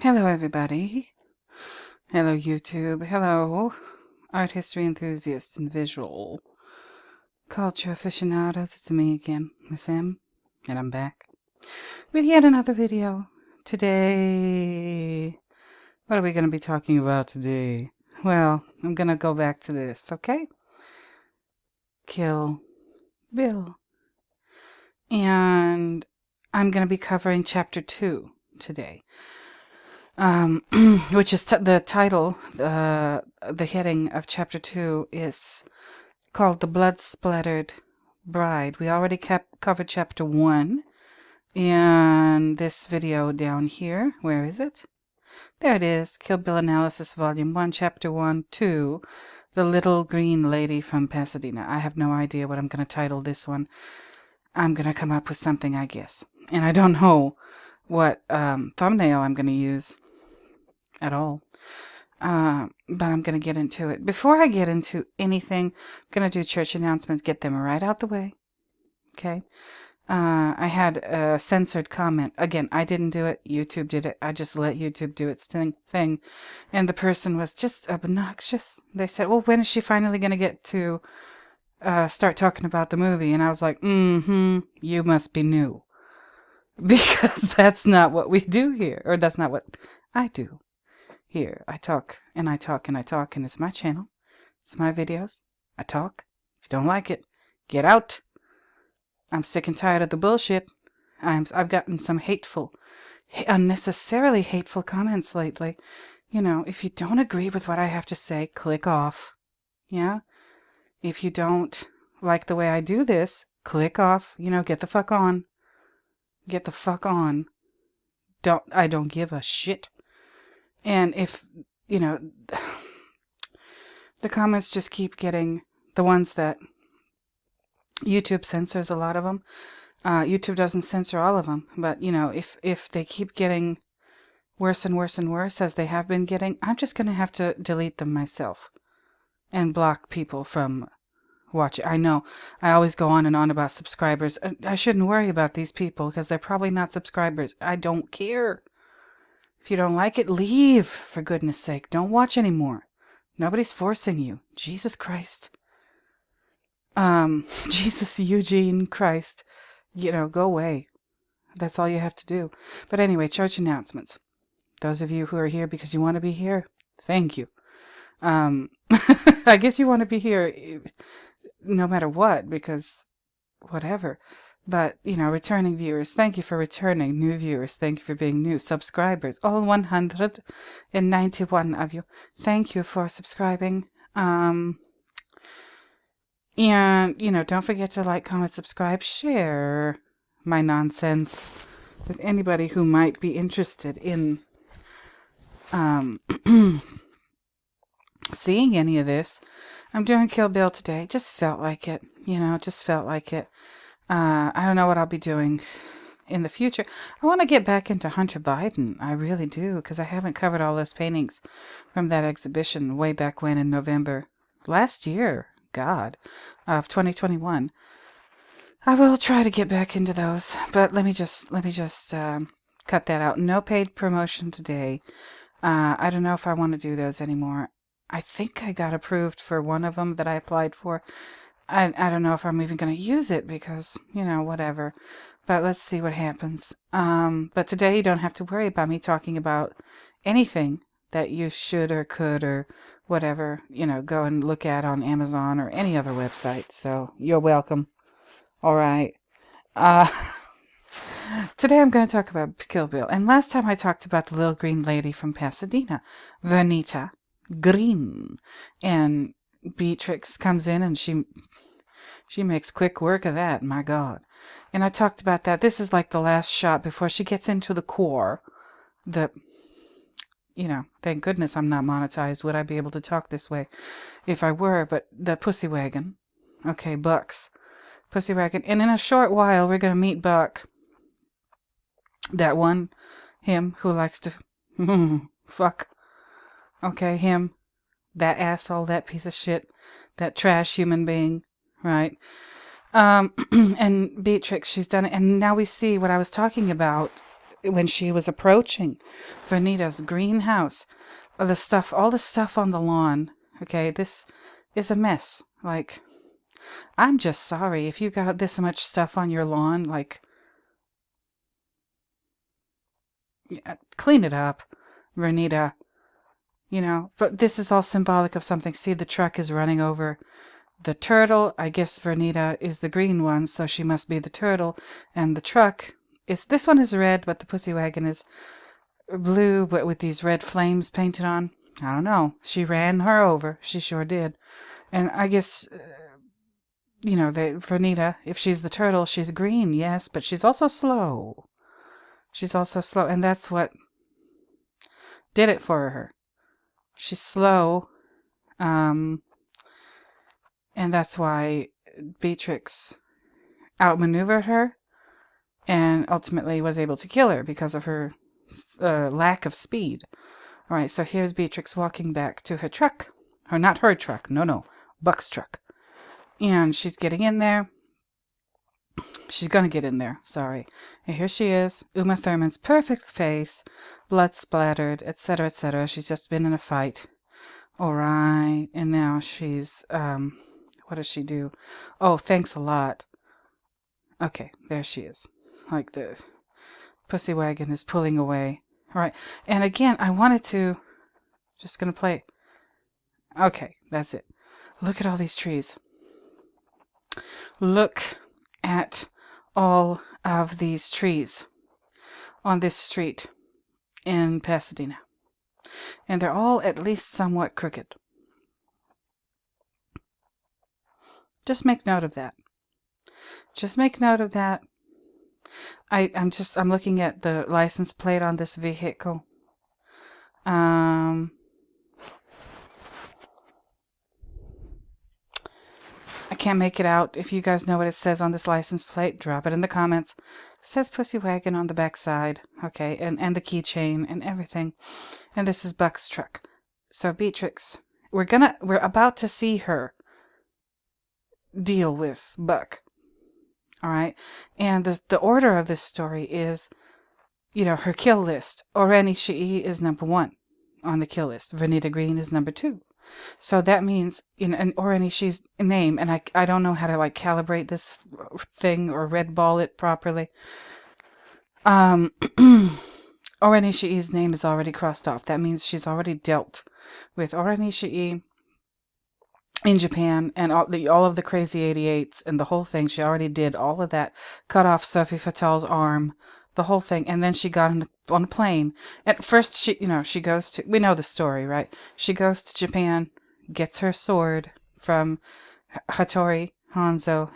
Hello, everybody. Hello, YouTube. Hello, art history enthusiasts and visual culture aficionados. It's me again, Miss M, and I'm back with yet another video. Today, what are we going to be talking about today? Well, I'm going to go back to this, okay? Kill Bill. And I'm going to be covering Chapter 2 today. Which is the title, the heading of Chapter 2 is called The Blood-Splattered Bride. We already covered Chapter 1 in this video down here. Where is it? There it is. Kill Bill Analysis Volume 1, Chapter 1, 2, The Little Green Lady from Pasadena. I have no idea what I'm going to title this one. I'm going to come up with something, I guess. And I don't know what thumbnail I'm going to use at all. But I'm going to get into it. Before I get into anything, I'm going to do church announcements, get them right out the way. Okay? I had a censored comment. Again, I didn't do it. YouTube did it. I just let YouTube do its thing. And the person was just obnoxious. They said, well, when is she finally going to get to start talking about the movie? And I was like, you must be new. Because that's not what we do here. Or that's not what I do. Here, I talk, and I talk, and I talk, and it's my channel. It's my videos. I talk. If you don't like it, get out. I'm sick and tired of the bullshit. I've gotten some unnecessarily hateful comments lately. You know, if you don't agree with what I have to say, click off. Yeah? If you don't like the way I do this, click off. You know, get the fuck on. Get the fuck on. I don't give a shit. And if, you know, the comments just keep getting, the ones that YouTube censors a lot of them. YouTube doesn't censor all of them, but, you know, if they keep getting worse and worse and worse, as they have been getting, I'm just going to have to delete them myself and block people from watching. I know, I always go on and on about subscribers. I shouldn't worry about these people because they're probably not subscribers. I don't care. If you don't like it, leave, for goodness sake. Don't watch anymore. Nobody's forcing you. Jesus Christ. Jesus, Eugene Christ. You know, go away. That's all you have to do. But anyway, church announcements. Those of you who are here because you want to be here, thank you. I guess you want to be here no matter what, because whatever. But, you know, returning viewers, thank you for returning. New viewers, thank you for being new. Subscribers, all 191 of you, thank you for subscribing. And, you know, don't forget to like, comment, subscribe, share my nonsense with anybody who might be interested in seeing any of this. I'm doing Kill Bill today. Just felt like it, you know, just felt like it. I don't know what I'll be doing in the future. I want to get back into Hunter Biden. I really do, because I haven't covered all those paintings from that exhibition way back when in November last year, God, of 2021. I will try to get back into those, but let me just cut that out. No paid promotion today. I don't know if I want to do those anymore. I think I got approved for one of them that I applied for. I don't know if I'm even going to use it because, you know, whatever. But let's see what happens. But today you don't have to worry about me talking about anything that you should or could or whatever, you know, go and look at on Amazon or any other website. So you're welcome. All right. Today I'm going to talk about Kill Bill. And last time I talked about the little green lady from Pasadena, Vernita Green. And Beatrix comes in and she makes quick work of that, my God. And I talked about that. This is like the last shot before she gets into the core. You know, thank goodness I'm not monetized. Would I be able to talk this way if I were? But the pussy wagon. Okay, Bucks. Pussy wagon. And in a short while, we're going to meet Buck. That one, him, who likes to fuck. Okay, him. That asshole, that piece of shit, that trash human being, right? And Beatrix, she's done it. And now we see what I was talking about when she was approaching Vernita's greenhouse, all the stuff on the lawn. Okay, this is a mess. Like, I'm just sorry if you got this much stuff on your lawn. Like, clean it up, Vernita. But this is all symbolic of something. See, the truck is running over the turtle. I guess Vernita is the green one, so she must be the turtle. And the truck this one is red, but the pussy wagon is blue, but with these red flames painted on. I don't know. She ran her over. She sure did. And I guess, Vernita, if she's the turtle, she's green, yes, but she's also slow. And that's what did it for her. She's slow, and that's why Beatrix outmaneuvered her and ultimately was able to kill her because of her lack of speed. All right, so here's Beatrix walking back to her truck. Or not her truck, no, Buck's truck. And she's getting in there. She's going to get in there, sorry. And here she is, Uma Thurman's perfect face, blood splattered, etc., etc. She's just been in a fight. All right, and now she's, what does she do? Oh, thanks a lot. Okay, there she is. Like the pussy wagon is pulling away. All right, and again, I wanted to, just going to play. Okay, that's it. Look at all these trees. Look at all of these trees on this street in Pasadena. And they're all at least somewhat crooked. Just make note of that. I'm looking at the license plate on this vehicle. I can't make it out. If you guys know what it says on this license plate, drop it in the comments. It says Pussy Wagon on the back side. Okay, and the keychain and everything. And this is Buck's truck. So Beatrix, we're about to see her deal with Buck. All right? And the order of this story is, her kill list. Oreni Shi'i is number 1 on the kill list. Vernita Green is number 2. So that means, an Oreni-Shi's name, and I don't know how to, calibrate this thing or red ball it properly. Oreni-Shi's name is already crossed off. That means she's already dealt with Oreni-Shi in Japan, and all of the crazy 88s and the whole thing. She already did all of that. Cut off Sophie Fatale's arm, the whole thing, and then she got on a plane. At first, she goes to, we know the story, right? She goes to Japan, gets her sword from Hattori. Hanzo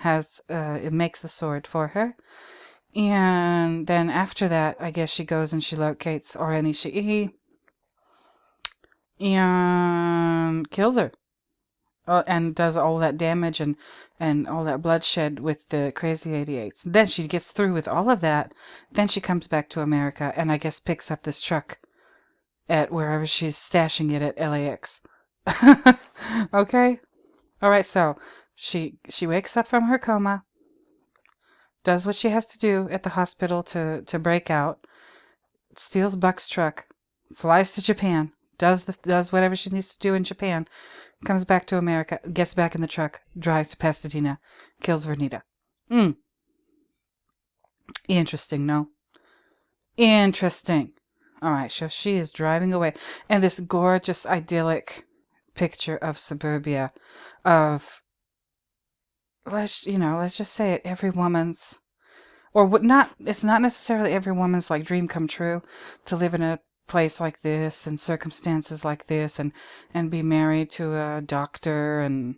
it makes the sword for her. And then after that, I guess she goes and she locates Oreni Shi'i and kills her. And does all that damage and all that bloodshed with the crazy 88s. Then she gets through with all of that. Then she comes back to America and I guess picks up this truck at wherever she's stashing it at LAX. Okay? Alright, so she wakes up from her coma, does what she has to do at the hospital to break out, steals Buck's truck, flies to Japan, does whatever she needs to do in Japan, comes back to America, gets back in the truck, drives to Pasadena, kills Vernita. Interesting, no? Interesting. Alright, so she is driving away. And this gorgeous, idyllic picture of suburbia, of, let's just say it, every woman's, it's not necessarily every woman's, dream come true to live in a place like this and circumstances like this and be married to a doctor and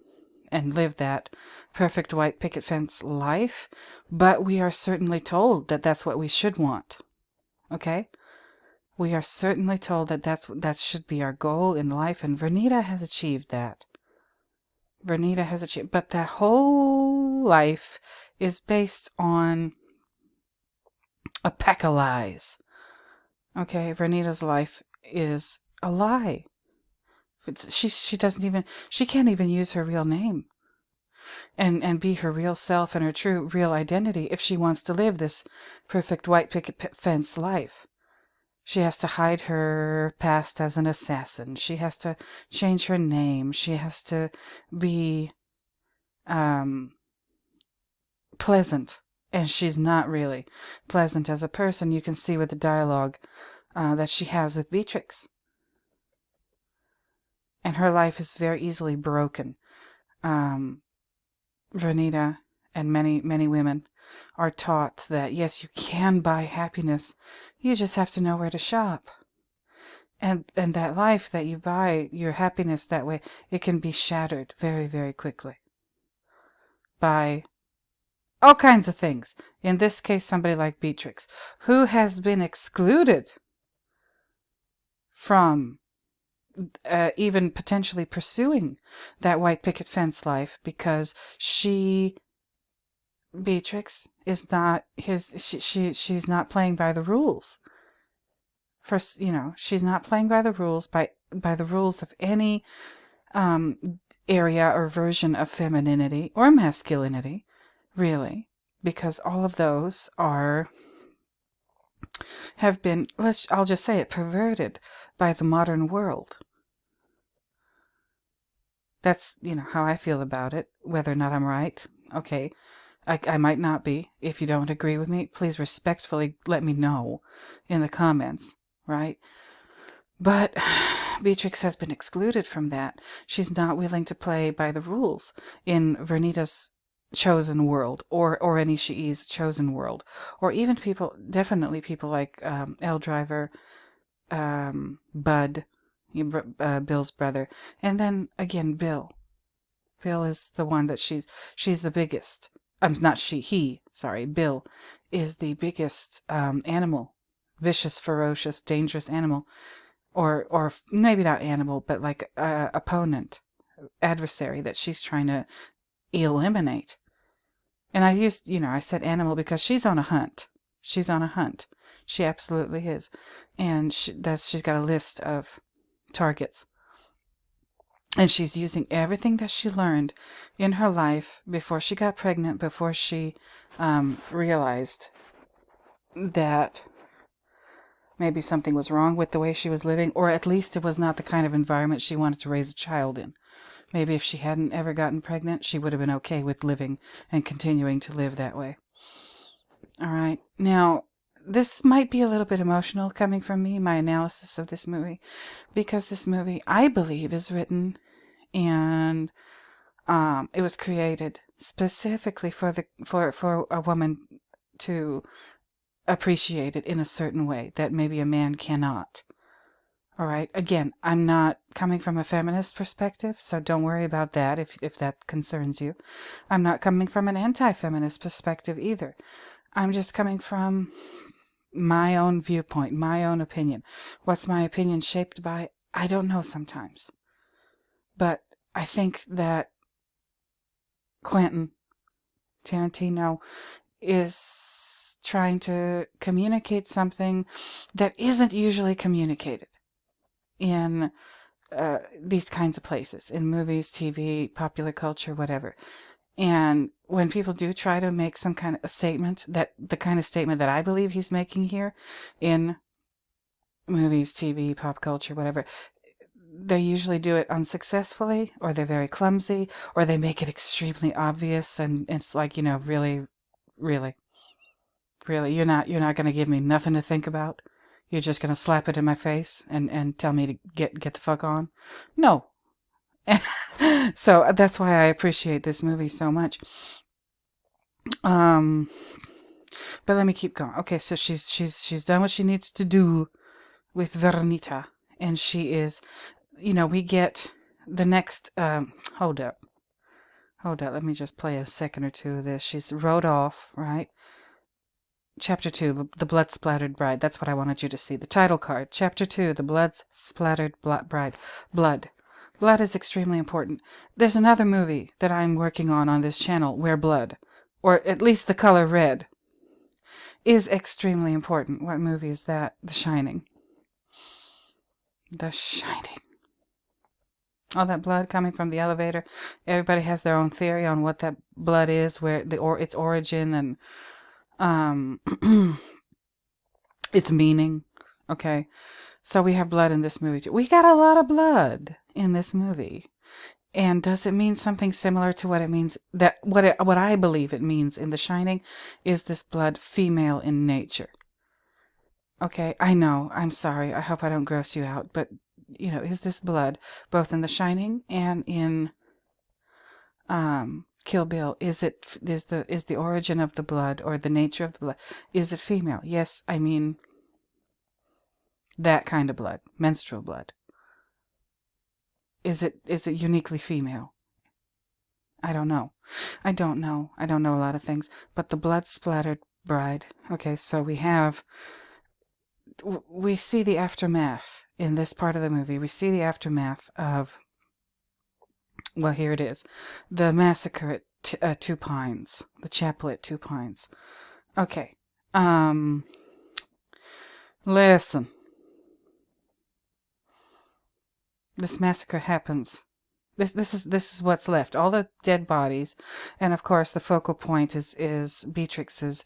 live that perfect white picket fence life, but we are certainly told that that's what we should want. Okay? We are certainly told that that should be our goal in life, and Vernita has achieved that. But that whole life is based on a pack of lies. Okay, Vernita's life is a lie. She can't even use her real name. and be her real self and her true real identity if she wants to live this perfect white picket fence life. She has to hide her past as an assassin. She has to change her name. She has to be pleasant. And she's not really pleasant as a person. You can see with the dialogue that she has with Beatrix. And her life is very easily broken. Vernita and many, many women are taught that, yes, you can buy happiness. You just have to know where to shop. And that life that you buy, your happiness that way, it can be shattered very, very quickly by all kinds of things. In this case, somebody like Beatrix, who has been excluded from even potentially pursuing that white picket fence life because Beatrix is not she's not playing by the rules. First, she's not playing by the rules, by the rules of any area or version of femininity or masculinity, really, because all of those have been, I'll just say it, perverted by the modern world. That's, how I feel about it. Whether or not I'm right, okay, I might not be. If you don't agree with me, please respectfully let me know in the comments, right? But Beatrix has been excluded from that. She's not willing to play by the rules in Vernita's chosen world, or any Shi'i's chosen world, or even definitely people like Elle Driver, Bud, Bill's brother, and then again Bill. Bill is the one that she's the biggest. Bill is the biggest animal, vicious, ferocious, dangerous animal, or maybe not animal, but like opponent, adversary that she's trying to eliminate. And I said animal because she's on a hunt. She's on a hunt. She absolutely is. And she's got a list of targets. And she's using everything that she learned in her life before she got pregnant, before she realized that maybe something was wrong with the way she was living, or at least it was not the kind of environment she wanted to raise a child in. Maybe if she hadn't ever gotten pregnant, she would have been okay with living and continuing to live that way. All right. Now, this might be a little bit emotional coming from me, my analysis of this movie, because this movie, I believe, is written and it was created specifically for a woman to appreciate it in a certain way that maybe a man cannot. All right. Again, I'm not coming from a feminist perspective, so don't worry about that if that concerns you. I'm not coming from an anti-feminist perspective either. I'm just coming from my own viewpoint, my own opinion. What's my opinion shaped by? I don't know sometimes. But I think that Quentin Tarantino is trying to communicate something that isn't usually communicated in these kinds of places, in movies, TV, popular culture, whatever. And when people do try to make some kind of a statement, the kind of statement that I believe he's making here in movies, TV, pop culture, whatever, they usually do it unsuccessfully, or they're very clumsy, or they make it extremely obvious, and it's like, really, really, really, you're not going to give me nothing to think about. You're just going to slap it in my face and tell me to get the fuck on. No. So that's why I appreciate this movie so much. But let me keep going. Okay, so she's done what she needs to do with Vernita, and she is, we get the next. Hold up. Let me just play a second or two of this. She's rode off, right? Chapter 2, The Blood-Splattered Bride. That's what I wanted you to see. The title card. Chapter 2, The Blood-Splattered Bride. Blood. Blood is extremely important. There's another movie that I'm working on this channel where blood, or at least the color red, is extremely important. What movie is that? The Shining. The Shining. All that blood coming from the elevator. Everybody has their own theory on what that blood is, where its origin and um its meaning. Okay. So we have blood in this movie too. We got a lot of blood in this movie. And does it mean something similar to what it means that what I believe it means in The Shining? Is this blood female in nature? Okay, I know. I'm sorry. I hope I don't gross you out, but is this blood both in The Shining and in Kill Bill? Is the origin of the blood or the nature of the blood? Is it female? Yes, I mean that kind of blood, menstrual blood. Is it uniquely female? I don't know. I don't know. I don't know a lot of things. But the blood-splattered bride. Okay, so we see the aftermath in this part of the movie. We see the aftermath of, well, here it is. The massacre at Two Pines. The chapel at Two Pines. Okay. Listen. This massacre happens. This is what's left. All the dead bodies, and of course the focal point is Beatrix's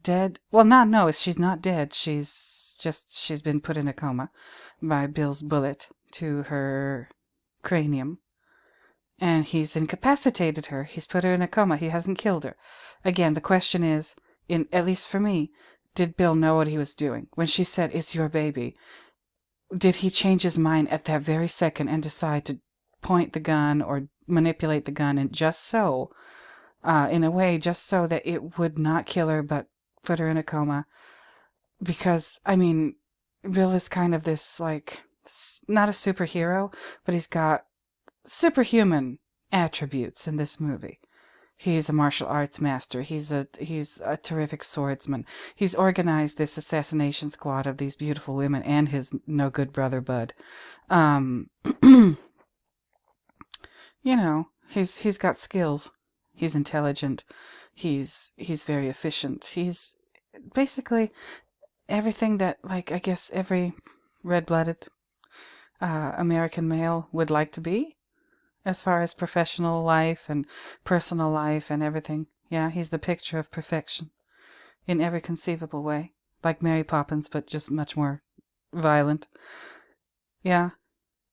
dead. Well, no, she's not dead. She's been put in a coma by Bill's bullet to her cranium, and he's incapacitated her. He's put her in a coma. He hasn't killed her. Again, the question is, at least for me, did Bill know what he was doing when she said it's your baby? Did he change his mind at that very second and decide to point the gun or manipulate the gun, and just so, in a way, just so that it would not kill her but put her in a coma? Because, I mean, Bill is kind of this, like, not a superhero, but he's got superhuman attributes in this movie. He's a martial arts master. He's a terrific swordsman. He's organized this assassination squad of these beautiful women and his no good brother Bud. He's got skills. He's intelligent. He's very efficient. He's basically everything that, like, I guess every red-blooded American male would like to be, as far as professional life and personal life and everything. Yeah, he's the picture of perfection in every conceivable way, like Mary Poppins, but just much more violent. Yeah,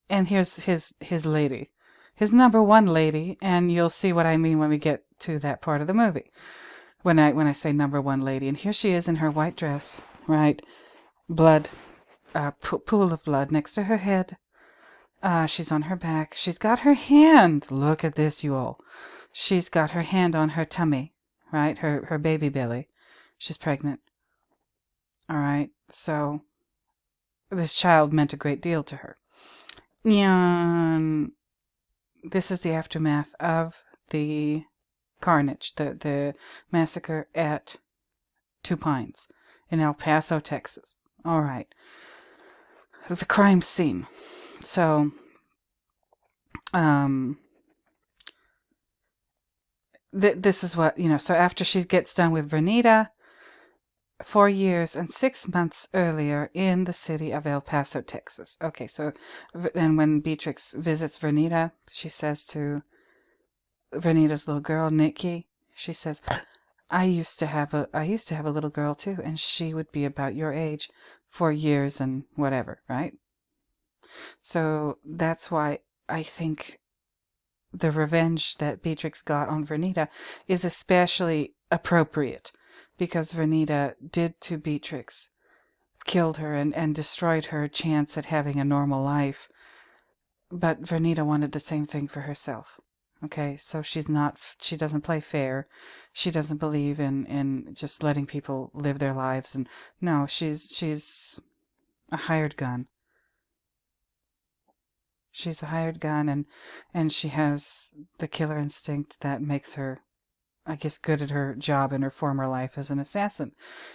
and here's his lady. His number one lady, and you'll see what I mean when we get to that part of the movie. When I say number one lady, and here she is in her white dress, right? Blood, pool of blood next to her head. She's on her back. She's got her hand. Look at this, you all. She's got her hand on her tummy, right? Her baby belly. She's pregnant. All right. So this child meant a great deal to her. And this is the aftermath of the carnage, the massacre at Two Pines in El Paso, Texas. All right. The crime scene. So, this is what, so after she gets done with Vernita, 4 years and 6 months earlier in the city of El Paso, Texas. Okay, so, and when Beatrix visits Vernita, she says to Vernita's little girl, Nikki, she says, I used to have a little girl too, and she would be about your age, 4 years and whatever, right? So that's why I think the revenge that Beatrix got on Vernita is especially appropriate, because Vernita did to Beatrix, killed her and destroyed her chance at having a normal life. But Vernita wanted the same thing for herself. Okay, so she doesn't play fair. She doesn't believe in just letting people live their lives. And no, she's a hired gun. She's a hired gun, and she has the killer instinct that makes her, I guess, good at her job in her former life as an assassin.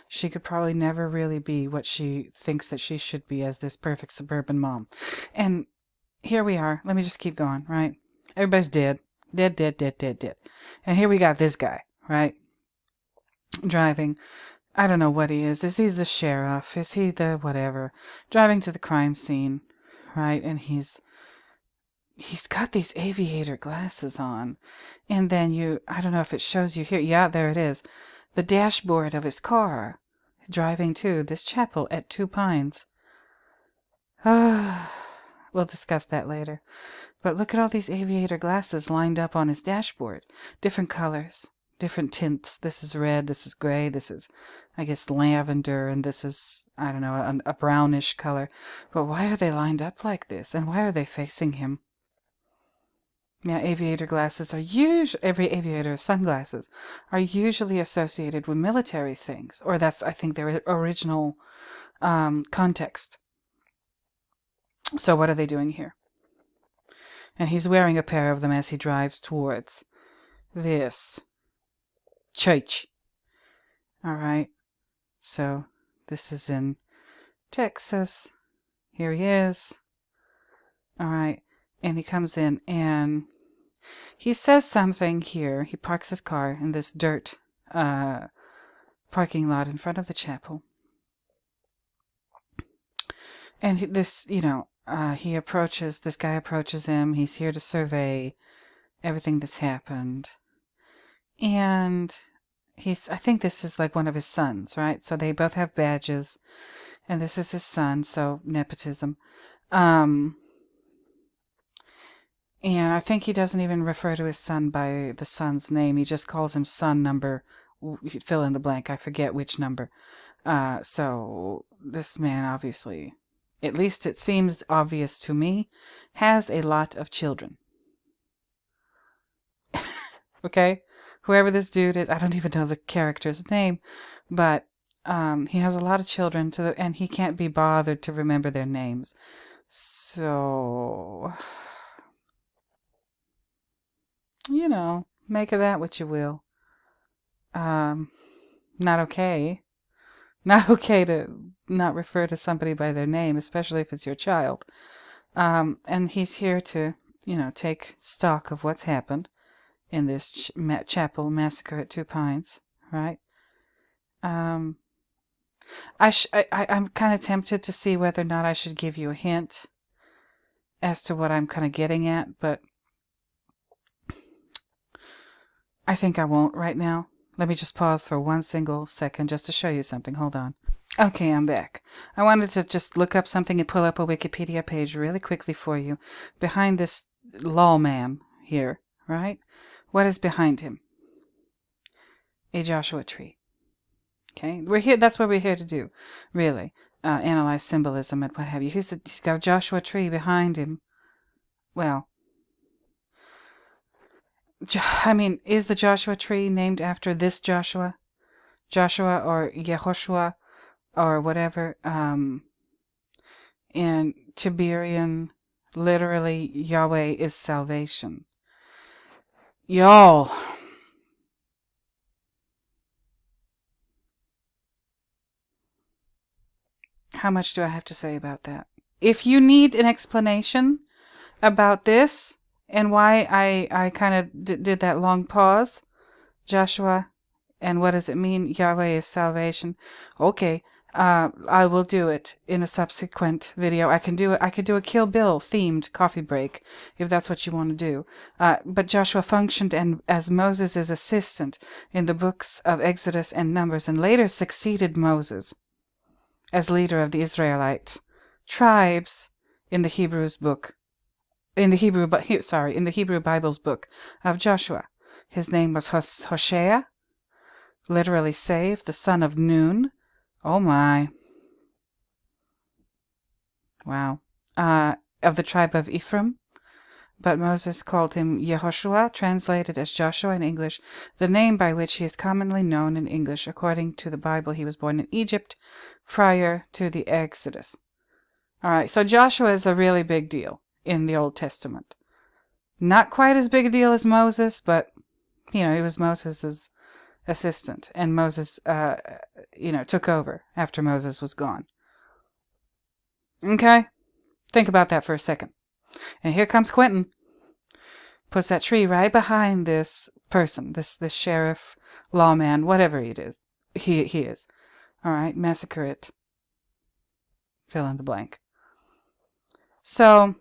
She could probably never really be what she thinks that she should be as this perfect suburban mom. And here we are. Let me just keep going, right? Everybody's dead. Dead. And here we got this guy, right? Driving. I don't know what he is. Is he the sheriff? Is he the whatever? Driving to the crime scene, right? And he's he's got these aviator glasses on. And then I don't know if it shows you here. Yeah, there it is. The dashboard of his car. Driving to this chapel at Two Pines. We'll discuss that later. But look at all these aviator glasses lined up on his dashboard. Different colors, different tints. This is red, this is gray, this is, I guess, lavender, and this is, I don't know, a brownish color. But why are they lined up like this? And why are they facing him? Yeah, aviator glasses are every aviator sunglasses are usually associated with military things, or that's, I think, their original context. So what are they doing here? And he's wearing a pair of them as he drives towards this church. All right. So this is in Texas. Here he is. All right. And he comes in and he says something here. He parks his car in this dirt parking lot in front of the chapel. And this guy approaches him. He's here to survey everything that's happened. And I think this is like one of his sons, right? So they both have badges. And this is his son, so nepotism. And I think he doesn't even refer to his son by the son's name. He just calls him son number, fill in the blank. I forget which number. So this man obviously, at least it seems obvious to me, has a lot of children. Okay? Whoever this dude is, I don't even know the character's name, but he has a lot of children, and he can't be bothered to remember their names. So, make of that what you will. Not okay. Not okay to not refer to somebody by their name, especially if it's your child. And he's here to, take stock of what's happened in this chapel massacre at Two Pines, right? I'm kind of tempted to see whether or not I should give you a hint as to what I'm kind of getting at, but I think I won't right now. Let me just pause for 1 single second just to show you something. Hold on. Okay, I'm back. I wanted to just look up something and pull up a Wikipedia page really quickly for you. Behind this lawman here, right? What is behind him? A Joshua tree. Okay, we're here. That's what we're here to do, really. Analyze symbolism and what have you. He's got a Joshua tree behind him. Well, is the Joshua tree named after this Joshua? Joshua or Yehoshua or whatever? In Tiberian, literally, Yahweh is salvation. Y'all. How much do I have to say about that? If you need an explanation about this and why I kind of did that long pause, Joshua, and what does it mean? Yahweh is salvation. Okay, I will do it in a subsequent video. I could do a Kill Bill themed coffee break if that's what you want to do. But Joshua functioned as Moses' assistant in the books of Exodus and Numbers, and later succeeded Moses as leader of the Israelite tribes in the Hebrew Bible's book of Joshua. His name was Hoshea, literally saved, the son of Nun. Oh my. Wow. Of the tribe of Ephraim. But Moses called him Yehoshua, translated as Joshua in English, the name by which he is commonly known in English. According to the Bible, he was born in Egypt prior to the Exodus. All right, so Joshua is a really big deal in the Old Testament. Not quite as big a deal as Moses, but, he was Moses' assistant. And Moses, took over after Moses was gone. Okay? Think about that for a second. And here comes Quentin. Puts that tree right behind this person, this sheriff, lawman, whatever it is. He is. All right, massacre it. Fill in the blank. So,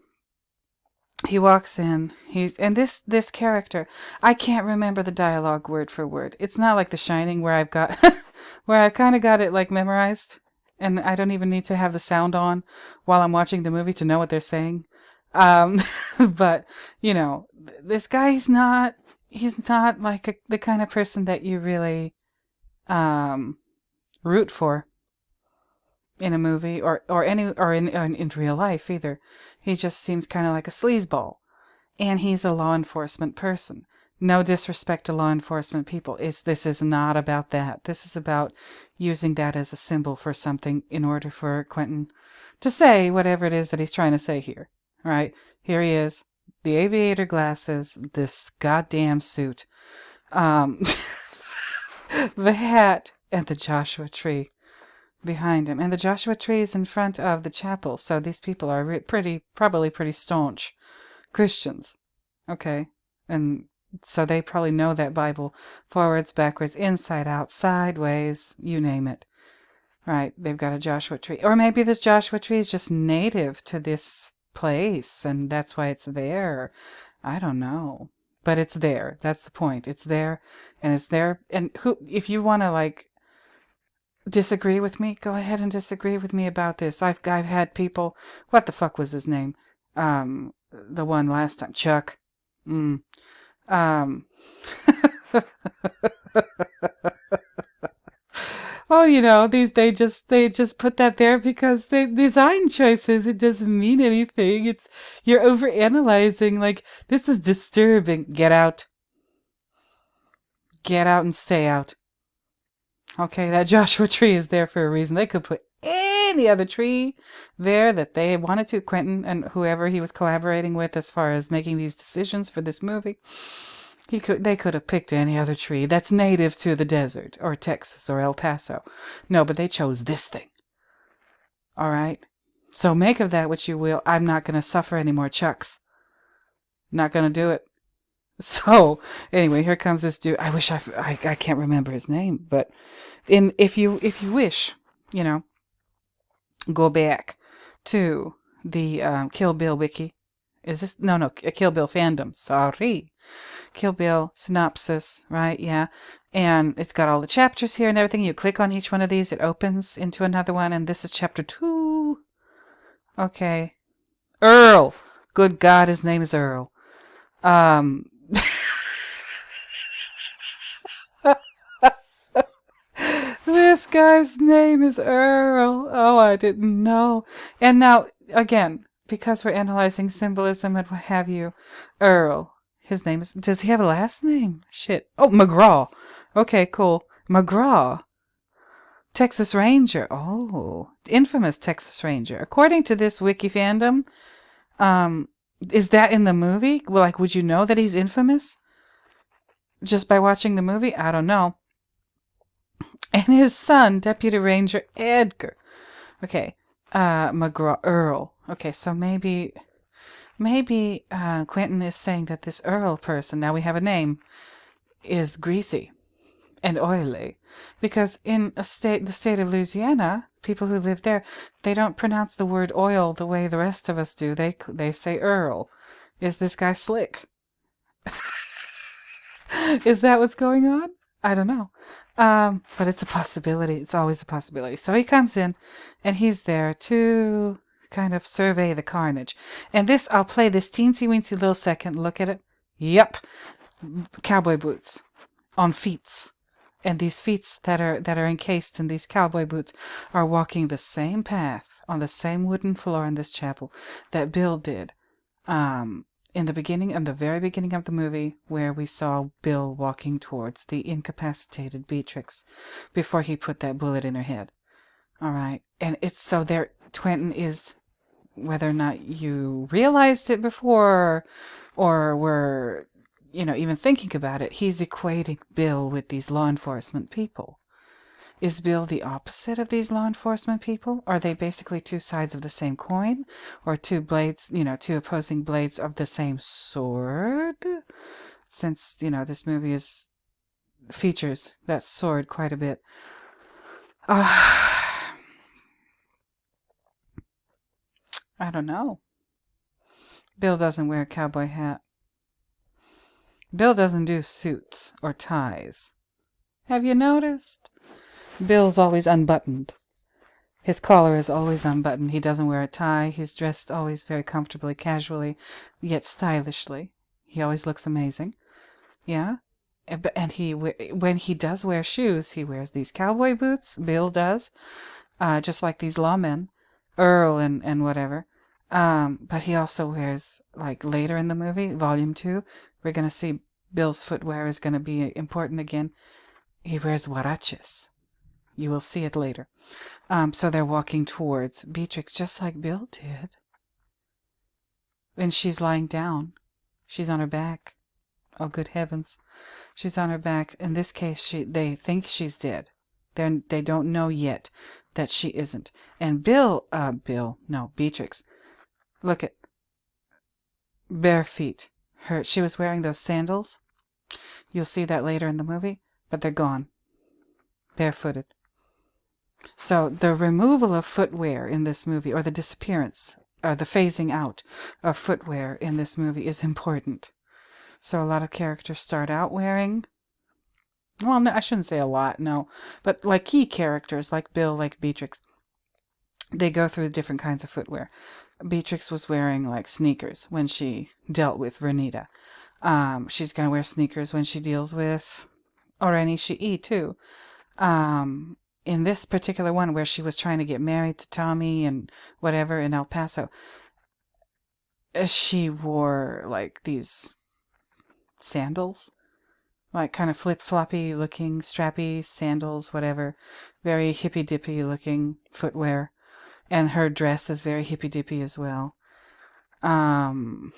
he walks in. And this character, I can't remember the dialogue word for word. It's not like The Shining where I've got where I kind of got it like memorized, and I don't even need to have the sound on while I'm watching the movie to know what they're saying. Um, but this guy, he's not like the kind of person that you really um root for in a movie or in real life either. He just seems kind of like a sleazeball. And he's a law enforcement person. No disrespect to law enforcement people. This is not about that. This is about using that as a symbol for something in order for Quentin to say whatever it is that he's trying to say here. Right? Here he is. The aviator glasses, this goddamn suit, um, the hat, and the Joshua tree behind him. And the Joshua tree is in front of the chapel, so these people are probably pretty staunch Christians. Okay. And so they probably know that Bible forwards, backwards, inside out, sideways, you name it. Right. They've got a Joshua tree. Or maybe this Joshua tree is just native to this place and that's why it's there. I don't know. But it's there. That's the point. It's there and it's there. And if you want to like disagree with me, go ahead and disagree with me about this. I've had people, what the fuck was his name? The one last time, Chuck. Mm. Um, well, they just put that there because they design choices. It doesn't mean anything. You're overanalyzing. Like, this is disturbing. Get out. Get out and stay out. Okay, that Joshua tree is there for a reason. They could put any other tree there that they wanted to. Quentin and whoever he was collaborating with as far as making these decisions for this movie. They could have picked any other tree that's native to the desert or Texas or El Paso. No, but they chose this thing. All right. So make of that what you will. I'm not going to suffer any more chucks. Not going to do it. So anyway, here comes this dude. I wish I can't remember his name, but if you wish, go back to the Kill Bill wiki. Is this no Kill Bill fandom? Sorry. Kill Bill synopsis, right? Yeah. And it's got all the chapters here and everything. You click on each one of these, it opens into another one, and this is chapter 2. Okay. Earl. Good God, his name is Earl. This guy's name is Earl. Oh, I didn't know. And now, again, because we're analyzing symbolism and what have you, Earl. His name is... Does he have a last name? Shit. Oh, McGraw. Okay, cool. McGraw. Texas Ranger. Oh, infamous Texas Ranger. According to this wiki fandom, is that in the movie? Well, like, would you know that he's infamous? Just by watching the movie? I don't know. And his son, Deputy Ranger Edgar. Okay, McGraw, Earl. Okay, so maybe Quentin is saying that this Earl person, now we have a name, is greasy and oily. Because in the state of Louisiana, people who live there, they don't pronounce the word oil the way the rest of us do. They say Earl. Is this guy slick? Is that what's going on? I don't know. But it's a possibility. It's always a possibility. So he comes in, and he's there to kind of survey the carnage. And this, I'll play this teensy-weensy little second. Look at it. Yep. Cowboy boots on feets. And these feet that are encased in these cowboy boots are walking the same path on the same wooden floor in this chapel that Bill did. In the very beginning of the movie, where we saw Bill walking towards the incapacitated Beatrix before he put that bullet in her head. All right. And it's so there, Quentin is, whether or not you realized it before or were, even thinking about it, he's equating Bill with these law enforcement people. Is Bill the opposite of these law enforcement people? Are they basically two sides of the same coin? Or two blades, two opposing blades of the same sword? Since, this movie features that sword quite a bit. I don't know. Bill doesn't wear a cowboy hat. Bill doesn't do suits or ties. Have you noticed? Bill's always unbuttoned. His collar is always unbuttoned. He doesn't wear a tie. He's dressed always very comfortably, casually, yet stylishly. He always looks amazing. Yeah? And when he does wear shoes, he wears these cowboy boots. Bill does. Just like these lawmen. Earl and whatever. But he also wears, like later in the movie, Volume 2, we're going to see Bill's footwear is going to be important again. He wears huaraches. You will see it later. So they're walking towards Beatrix, just like Bill did. And she's lying down. She's on her back. Oh, good heavens. She's on her back. In this case, they think she's dead. They don't know yet that she isn't. And Beatrix. Look at bare feet. She was wearing those sandals. You'll see that later in the movie, but they're gone. Barefooted. So the removal of footwear in this movie, or the disappearance, or the phasing out of footwear in this movie is important. So a lot of characters start out wearing, well, no, I shouldn't say a lot, no, but like key characters, like Bill, like Beatrix, they go through different kinds of footwear. Beatrix was wearing like sneakers when she dealt with Renita. She's going to wear sneakers when she deals with Oreni Shi'i too. In this particular one where she was trying to get married to Tommy and whatever in El Paso, she wore like these sandals, like kind of flip-floppy looking, strappy sandals, whatever, very hippy-dippy looking footwear, and her dress is very hippy-dippy as well. But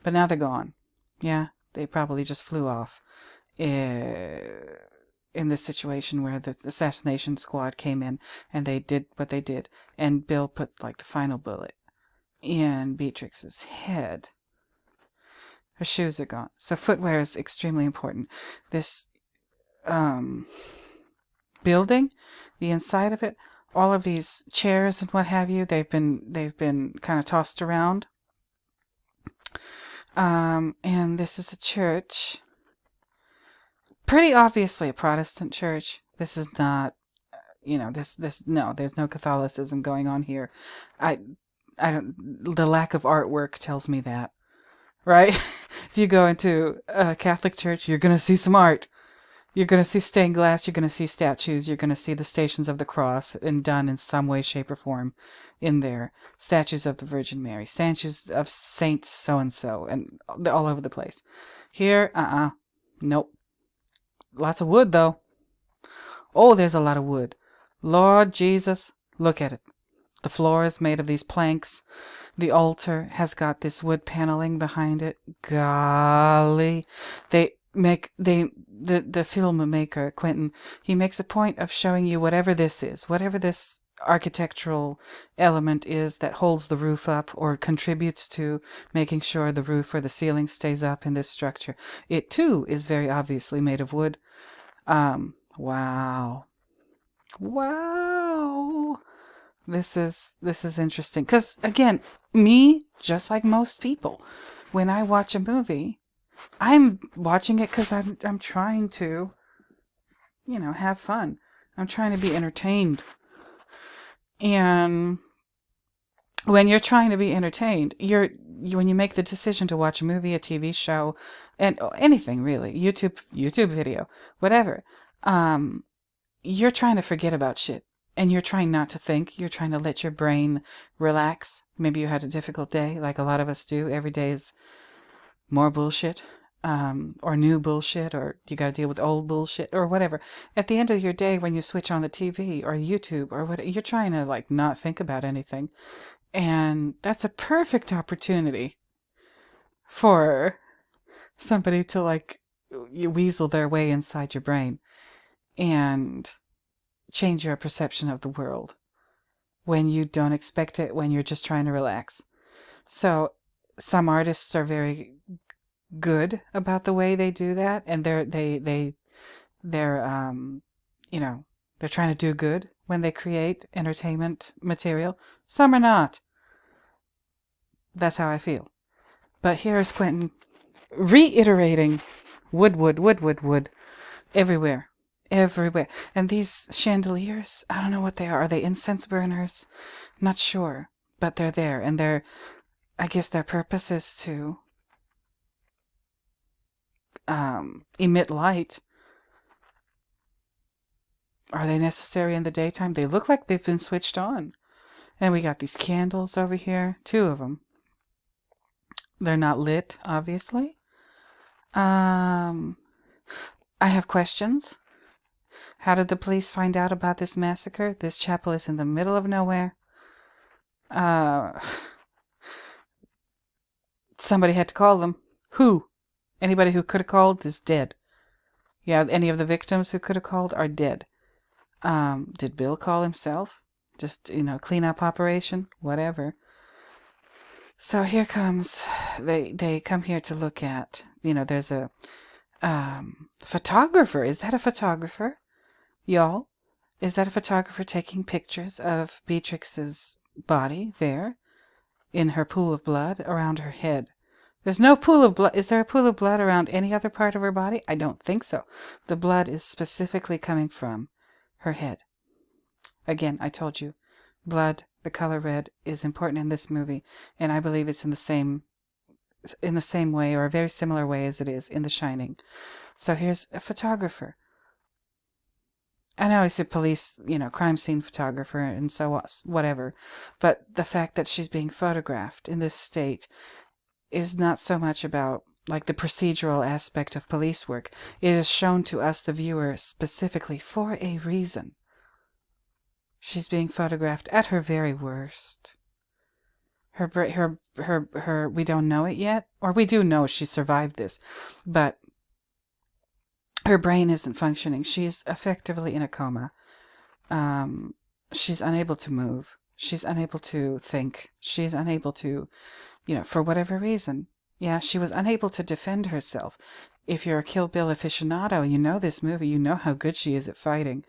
now they're gone. Yeah, they probably just flew off. In this situation where the assassination squad came in and they did what they did, and Bill put like the final bullet in Beatrix's head. Her shoes are gone. So footwear is extremely important. This building, the inside of it, all of these chairs and what have you, they've been kind of tossed around. And this is a church. Pretty obviously a Protestant church. This is not, no, there's no Catholicism going on here. The lack of artwork tells me that, right? If you go into a Catholic church, you're going to see some art. You're going to see stained glass, you're going to see statues, you're going to see the Stations of the Cross and done in some way, shape, or form in there. Statues of the Virgin Mary, statues of saints so-and-so, and all over the place. Here, nope. Lots of wood, though. Oh, there's a lot of wood. Lord Jesus, look at it. The floor is made of these planks. The altar has got this wood paneling behind it. Golly. The filmmaker, Quentin, he makes a point of showing you whatever this is, whatever this architectural element is that holds the roof up or contributes to making sure the roof or the ceiling stays up in this structure. It, too, is very obviously made of wood. Wow. This is interesting. Because, again, me, just like most people, when I watch a movie, I'm watching it because I'm trying to, have fun. I'm trying to be entertained. And when you're trying to be entertained, when you make the decision to watch a movie, a TV show, and anything really, YouTube video, whatever, you're trying to forget about shit. And you're trying not to think. You're trying to let your brain relax. Maybe you had a difficult day, like a lot of us do. Every day is more bullshit, or new bullshit, or you got to deal with old bullshit, or whatever. At the end of your day, when you switch on the TV or YouTube or what, you're trying to like not think about anything, and that's a perfect opportunity for somebody to like you weasel their way inside your brain and change your perception of the world when you don't expect it, when you're just trying to relax. So some artists are very good about the way they do that, and they're trying to do good when they create entertainment material. Some are not. That's how I feel. But here's Quentin reiterating wood, everywhere. Everywhere. And these chandeliers, I don't know what they are. Are they incense burners? Not sure. But they're there. And I guess their purpose is to emit light. Are they necessary in the daytime? They look like they've been switched on. And we got these candles over here. 2 of them. They're not lit, obviously. I have questions. How did the police find out about this massacre? This chapel is in the middle of nowhere. Somebody had to call them. Who? Anybody who could have called is dead. Yeah, any of the victims who could have called are dead. Did Bill call himself? Just, cleanup operation? Whatever. So here comes, they come here to look at, there's a photographer. Is that a photographer? Y'all? Is that a photographer taking pictures of Beatrix's body there in her pool of blood around her head? There's no pool of blood. Is there a pool of blood around any other part of her body? I don't think so. The blood is specifically coming from her head. Again, I told you, blood, the color red, is important in this movie, and I believe it's in the same way, or a very similar way as it is in The Shining. So here's a photographer. I know he's a police, crime scene photographer and so on, whatever. But the fact that she's being photographed in this state is not so much about, like, the procedural aspect of police work. It is shown to us, the viewer, specifically for a reason. She's being photographed at her very worst. Her, we don't know it yet, or we do know she survived this, but her brain isn't functioning. She's effectively in a coma. She's unable to move. She's unable to think. She's unable to, for whatever reason. Yeah, she was unable to defend herself. If you're a Kill Bill aficionado, you know this movie. You know how good she is at fighting.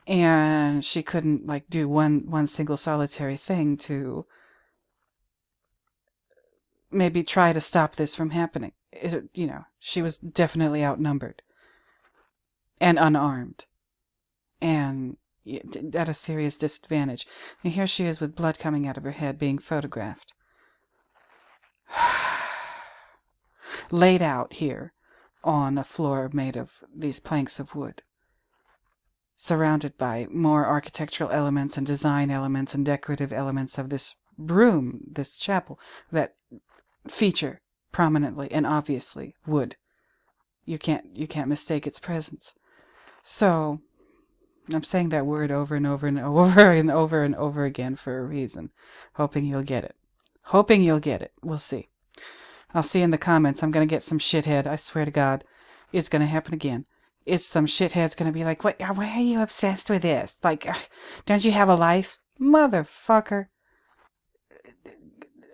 And she couldn't, do one single solitary thing to maybe try to stop this from happening. She was definitely outnumbered. And unarmed. And at a serious disadvantage. And here she is with blood coming out of her head, being photographed. Laid out here on a floor made of these planks of wood. Surrounded by more architectural elements and design elements and decorative elements of this room, this chapel, that feature prominently and obviously wood. You can't mistake its presence. So, I'm saying that word over and over and over and over and over again for a reason. Hoping you'll get it. Hoping you'll get it. We'll see. I'll see in the comments. I'm going to get some shithead. I swear to God. It's going to happen again. It's some shithead's going to be like, "What? Why are you obsessed with this? Don't you have a life? Motherfucker."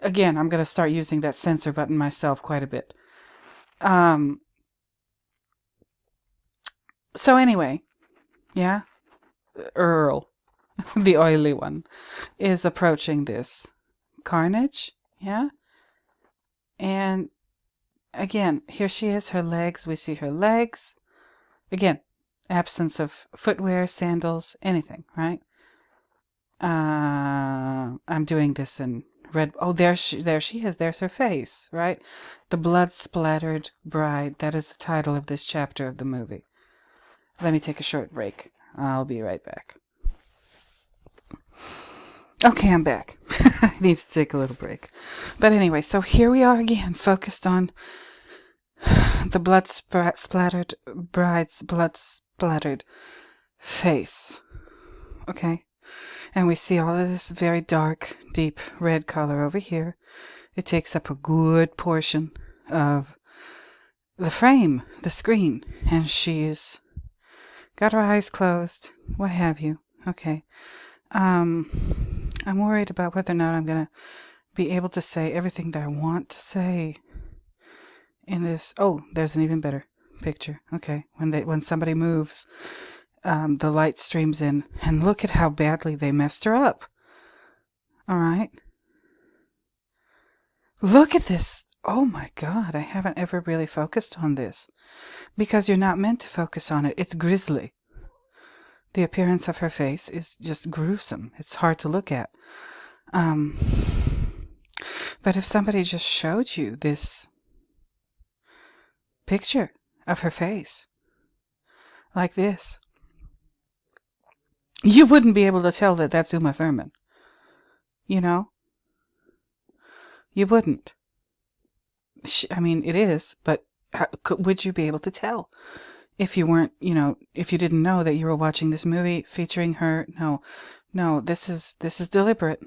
Again, I'm going to start using that censor button myself quite a bit. So anyway, yeah, Earl, the oily one, is approaching this carnage, yeah? And again, here she is, her legs, we see her legs. Again, absence of footwear, sandals, anything, right? I'm doing this in red. Oh, there she is. There's her face, right? The blood-splattered bride. That is the title of this chapter of the movie. Let me take a short break. I'll be right back. Okay, I'm back. I need to take a little break. But anyway, so here we are again, focused on the blood-splattered bride's blood-splattered face. Okay? And we see all of this very dark, deep red color over here. It takes up a good portion of the frame, the screen. And she's got her eyes closed, what have you. Okay. I'm worried about whether or not I'm going to be able to say everything that I want to say in this. Oh, there's an even better picture. Okay. When somebody moves, the light streams in, and look at how badly they messed her up. All right. Look at this. Oh my God, I haven't ever really focused on this. Because you're not meant to focus on it. It's grisly. The appearance of her face is just gruesome. It's hard to look at. But if somebody just showed you this picture of her face, like this, you wouldn't be able to tell that that's Uma Thurman. You know? You wouldn't. I mean, it is, but would you be able to tell? If you weren't, if you didn't know that you were watching this movie featuring her. No, this is deliberate.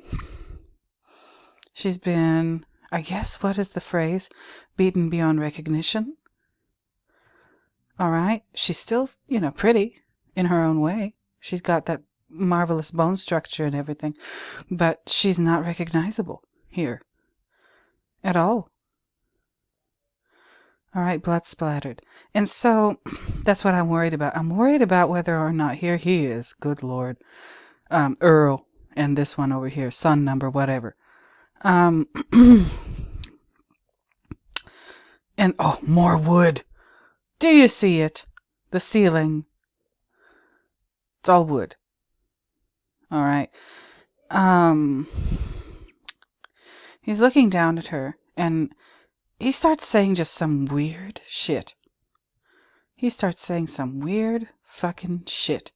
She's been, I guess, what is the phrase? Beaten beyond recognition. All right. She's still, pretty in her own way. She's got that marvelous bone structure and everything, but she's not recognizable here at all. All right, blood splattered. And so that's what I'm worried about. I'm worried about whether or not, here he is, good Lord, Earl, and this one over here, son number, whatever. And, oh, more wood. Do you see it? The ceiling. It's all wood. All right. He's looking down at her, and he starts saying just some weird shit. He starts saying some weird fucking shit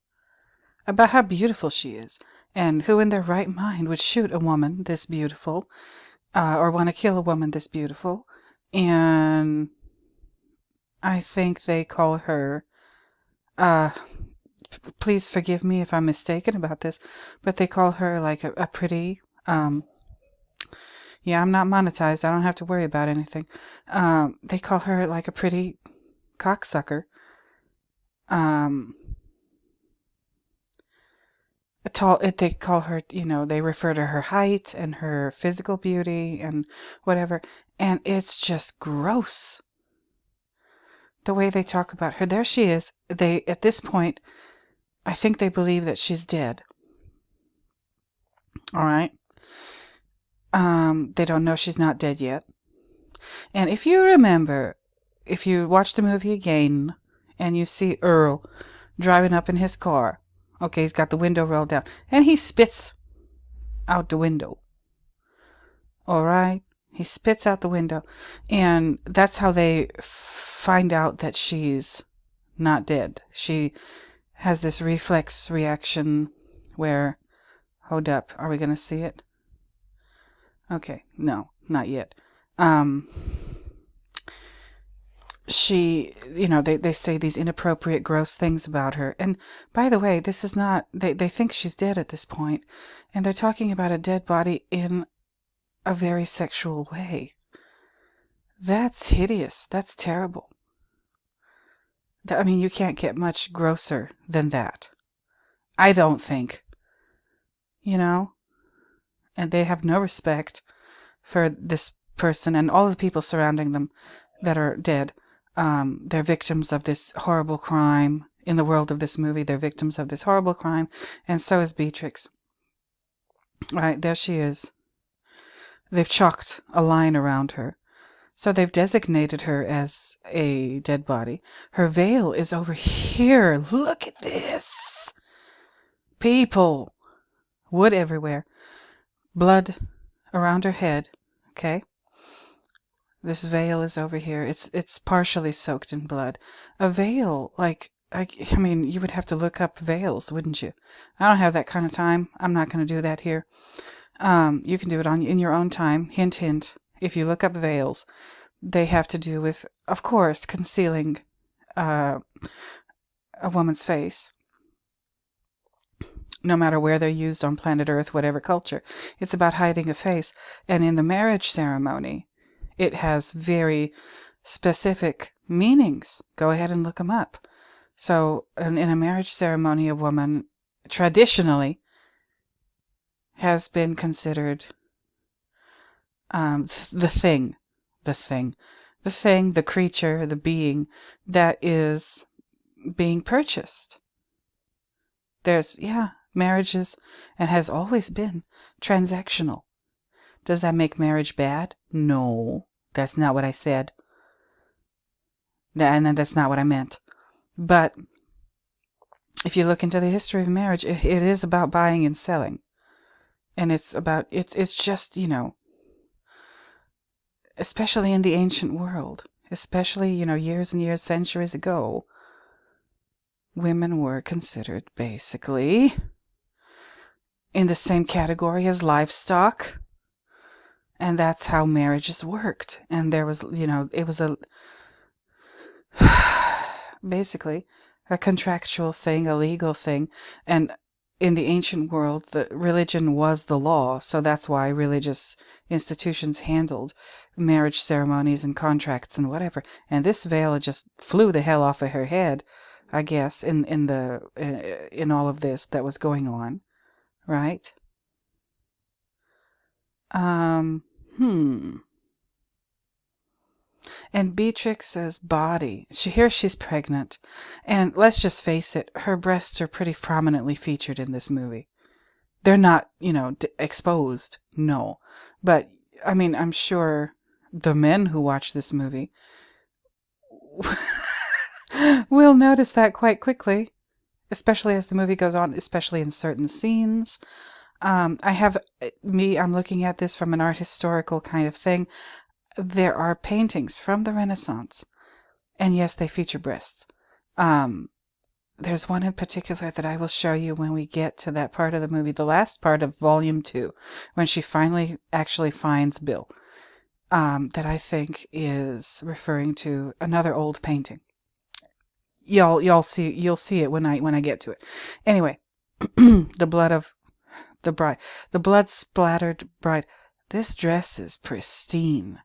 about how beautiful she is, and who in their right mind would shoot a woman this beautiful, or want to kill a woman this beautiful. And I think they call her, please forgive me if I'm mistaken about this, but they call her like a pretty, yeah, I'm not monetized. I don't have to worry about anything. They call her like a pretty cocksucker. They call her, they refer to her height and her physical beauty and whatever. And it's just gross. The way they talk about her. There she is. At this point, I think they believe that she's dead. All right. They don't know she's not dead yet. And if you remember, if you watch the movie again and you see Earl driving up in his car, okay, he's got the window rolled down, and he spits out the window. All right? He spits out the window, and that's how they find out that she's not dead. She has this reflex reaction where, hold up, are we going to see it? Okay, no, not yet. She, they say these inappropriate, gross things about her. And by the way, this is not, they think she's dead at this point, and they're talking about a dead body in a very sexual way. That's hideous. That's terrible. I mean, you can't get much grosser than that. I don't think. And they have no respect for this person and all the people surrounding them that are dead. They're victims of this horrible crime. In the world of this movie, they're victims of this horrible crime, and so is Beatrix. Right, there she is. They've chalked a line around her. So they've designated her as a dead body. Her veil is over here. Look at this. People. Wood everywhere. Blood around her head. Okay? This veil is over here. It's partially soaked in blood. A veil, I mean, you would have to look up veils, wouldn't you? I don't have that kind of time. I'm not going to do that here. You can do it in your own time. Hint, hint. If you look up veils, they have to do with, of course, concealing a woman's face. No matter where they're used on planet Earth, whatever culture. It's about hiding a face. And in the marriage ceremony, it has very specific meanings. Go ahead and look them up. So, in a marriage ceremony, a woman traditionally has been considered the creature, the being that is being purchased. There's, marriages, and has always been transactional. Does that make marriage bad? No, that's not what I said. And that's not what I meant. But if you look into the history of marriage, it is about buying and selling. And it's just, especially in the ancient world, especially, years and years, centuries ago, women were considered basically in the same category as livestock. And that's how marriages worked. And there was, it was basically a contractual thing, a legal thing. And in the ancient world, the religion was the law. So that's why religious institutions handled marriage ceremonies and contracts and whatever. And this veil just flew the hell off of her head, I guess, in all of this that was going on, right? And Beatrix's body, she's pregnant. And let's just face it, her breasts are pretty prominently featured in this movie. They're not, exposed, no. But, I mean, I'm sure the men who watch this movie will notice that quite quickly, especially as the movie goes on, especially in certain scenes. I'm looking at this from an art historical kind of thing. There are paintings from the Renaissance, and yes, they feature breasts. There's one in particular that I will show you when we get to that part of the movie, the last part of Volume 2, when she finally actually finds Bill, that I think is referring to another old painting. You'll see it when I get to it. Anyway, the blood of the bride, the blood-splattered bride. This dress is pristine.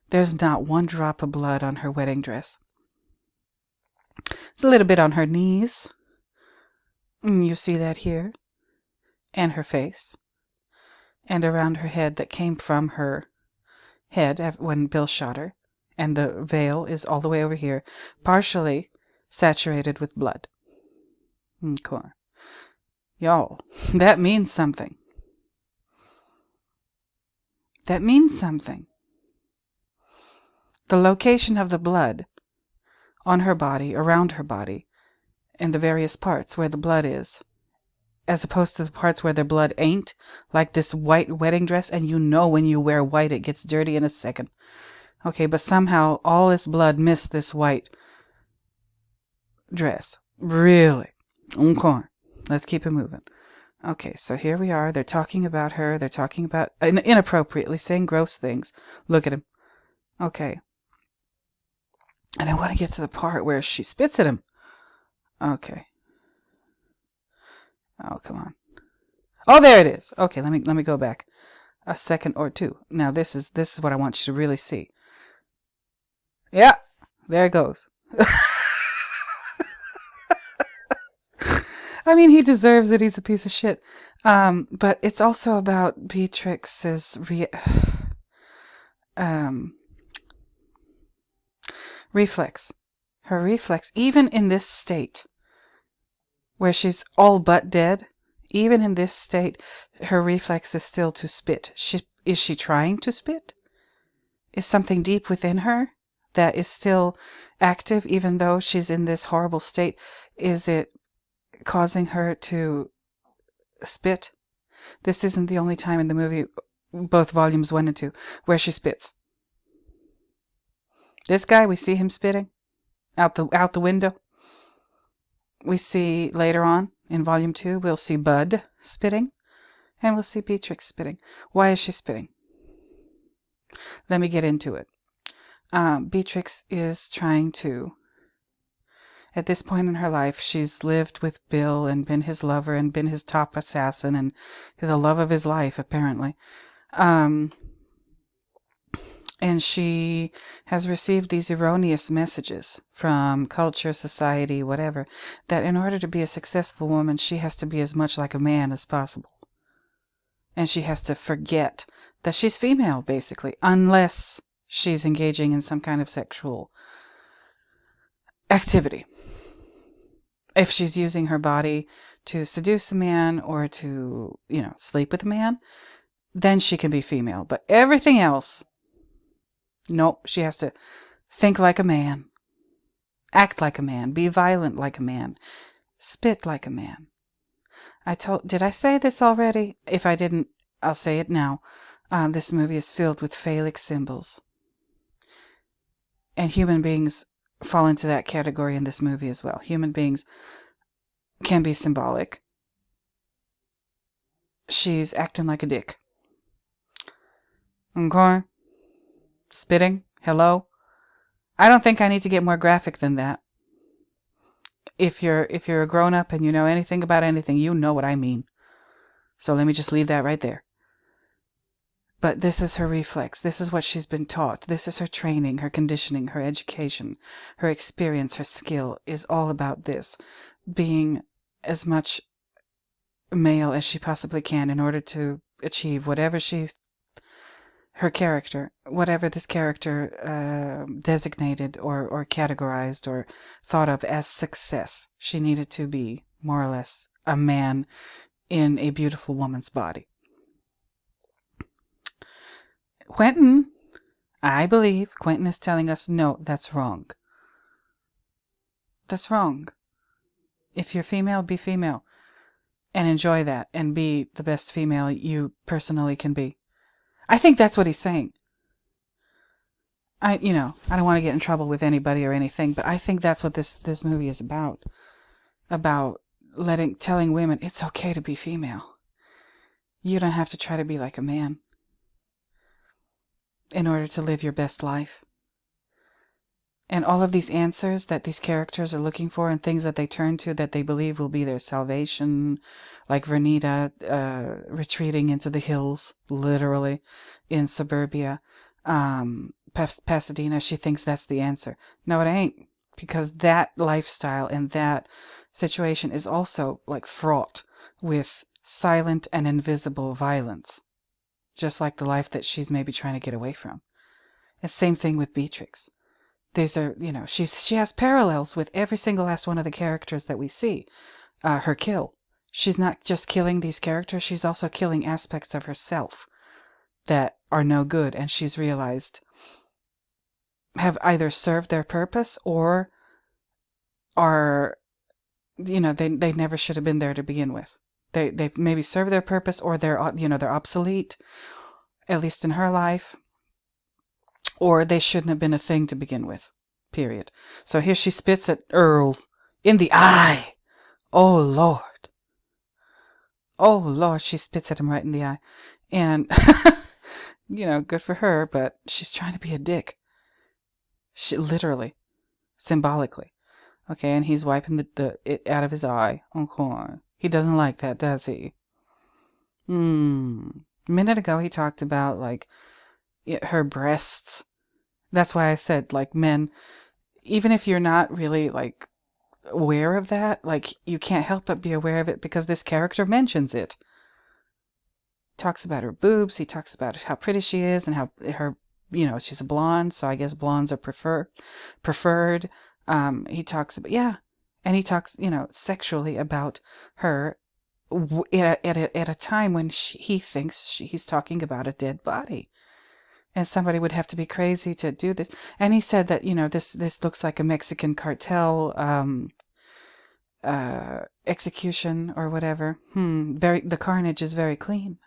There's not one drop of blood on her wedding dress. It's a little bit on her knees. You see that here. And her face. And around her head that came from her head when Bill shot her. And the veil is all the way over here, partially saturated with blood. Okay. Y'all, that means something. That means something. The location of the blood on her body, around her body, and the various parts where the blood is, as opposed to the parts where the blood ain't, like this white wedding dress, and when you wear white it gets dirty in a second. Okay, but somehow all this blood missed this white dress. Really? Okay, let's keep it moving. Okay, so here we are. They're talking about her. They're talking about inappropriately saying gross things. Look at him. Okay. And I want to get to the part where she spits at him. Okay. Oh, come on. Oh, there it is. Okay, let me go back a second or two. Now this is what I want you to really see. Yeah, there it goes. I mean, he deserves it. He's a piece of shit. But it's also about Beatrix's reflex. Her reflex, even in this state, where she's all but dead, even in this state, her reflex is still to spit. Is she trying to spit? Is something deep within her that is still active, even though she's in this horrible state? Is it causing her to spit? This isn't the only time in the movie, both volumes 1 and 2, where she spits. This guy, we see him spitting out the window. We see later on in volume 2, we'll see Bud spitting, and we'll see Beatrix spitting. Why is she spitting? Let me get into it. Beatrix is trying to, at this point in her life, she's lived with Bill and been his lover and been his top assassin and the love of his life, apparently. And she has received these erroneous messages from culture, society, whatever, that in order to be a successful woman, she has to be as much like a man as possible. And she has to forget that she's female, basically, unless she's engaging in some kind of sexual activity. If she's using her body to seduce a man or to, sleep with a man, then she can be female. But everything else, nope, she has to think like a man, act like a man, be violent like a man, spit like a man. Did I say this already? If I didn't, I'll say it now. This movie is filled with phallic symbols. And human beings fall into that category in this movie as well. Human beings can be symbolic. She's acting like a dick. Okay? Spitting. Hello? I don't think I need to get more graphic than that. If you're a grown-up and you know anything about anything, you know what I mean. So let me just leave that right there. But this is her reflex. This is what she's been taught. This is her training, her conditioning, her education, her experience, her skill is all about this. Being as much male as she possibly can in order to achieve whatever her character, whatever this character designated or categorized or thought of as success. She needed to be, more or less, a man in a beautiful woman's body. I believe Quentin is telling us, no, that's wrong. That's wrong. If you're female, be female. And enjoy that and be the best female you personally can be. I think that's what he's saying. I don't want to get in trouble with anybody or anything, but I think that's what this movie is about. About telling women it's okay to be female. You don't have to try to be like a man in order to live your best life. And all of these answers that these characters are looking for and things that they turn to that they believe will be their salvation, like Vernita retreating into the hills, literally, in suburbia. Pasadena, she thinks that's the answer. No, it ain't. Because that lifestyle and that situation is also like fraught with silent and invisible violence. Just like the life that she's maybe trying to get away from. And same thing with Beatrix. These are, she has parallels with every single last one of the characters that we see. Her kill. She's not just killing these characters, she's also killing aspects of herself that are no good, and she's realized have either served their purpose or are, they never should have been there to begin with. They maybe serve their purpose, or they're obsolete, at least in her life, or they shouldn't have been a thing to begin with, period. So here she spits at Earl in the eye. Oh, Lord. Oh, Lord, she spits at him right in the eye. And, good for her, but she's trying to be a dick. She literally, symbolically. Okay, and he's wiping it out of his eye. Okay. He doesn't like that, does he? A minute ago, he talked about, her breasts. That's why I said, men, even if you're not really, aware of that, you can't help but be aware of it because this character mentions it. Talks about her boobs, he talks about how pretty she is and how her, she's a blonde, so I guess blondes are preferred. He talks about, and he talks, sexually about her at a time when he thinks he's talking about a dead body. And somebody would have to be crazy to do this. And he said that, this looks like a Mexican cartel execution or whatever. The carnage is very clean.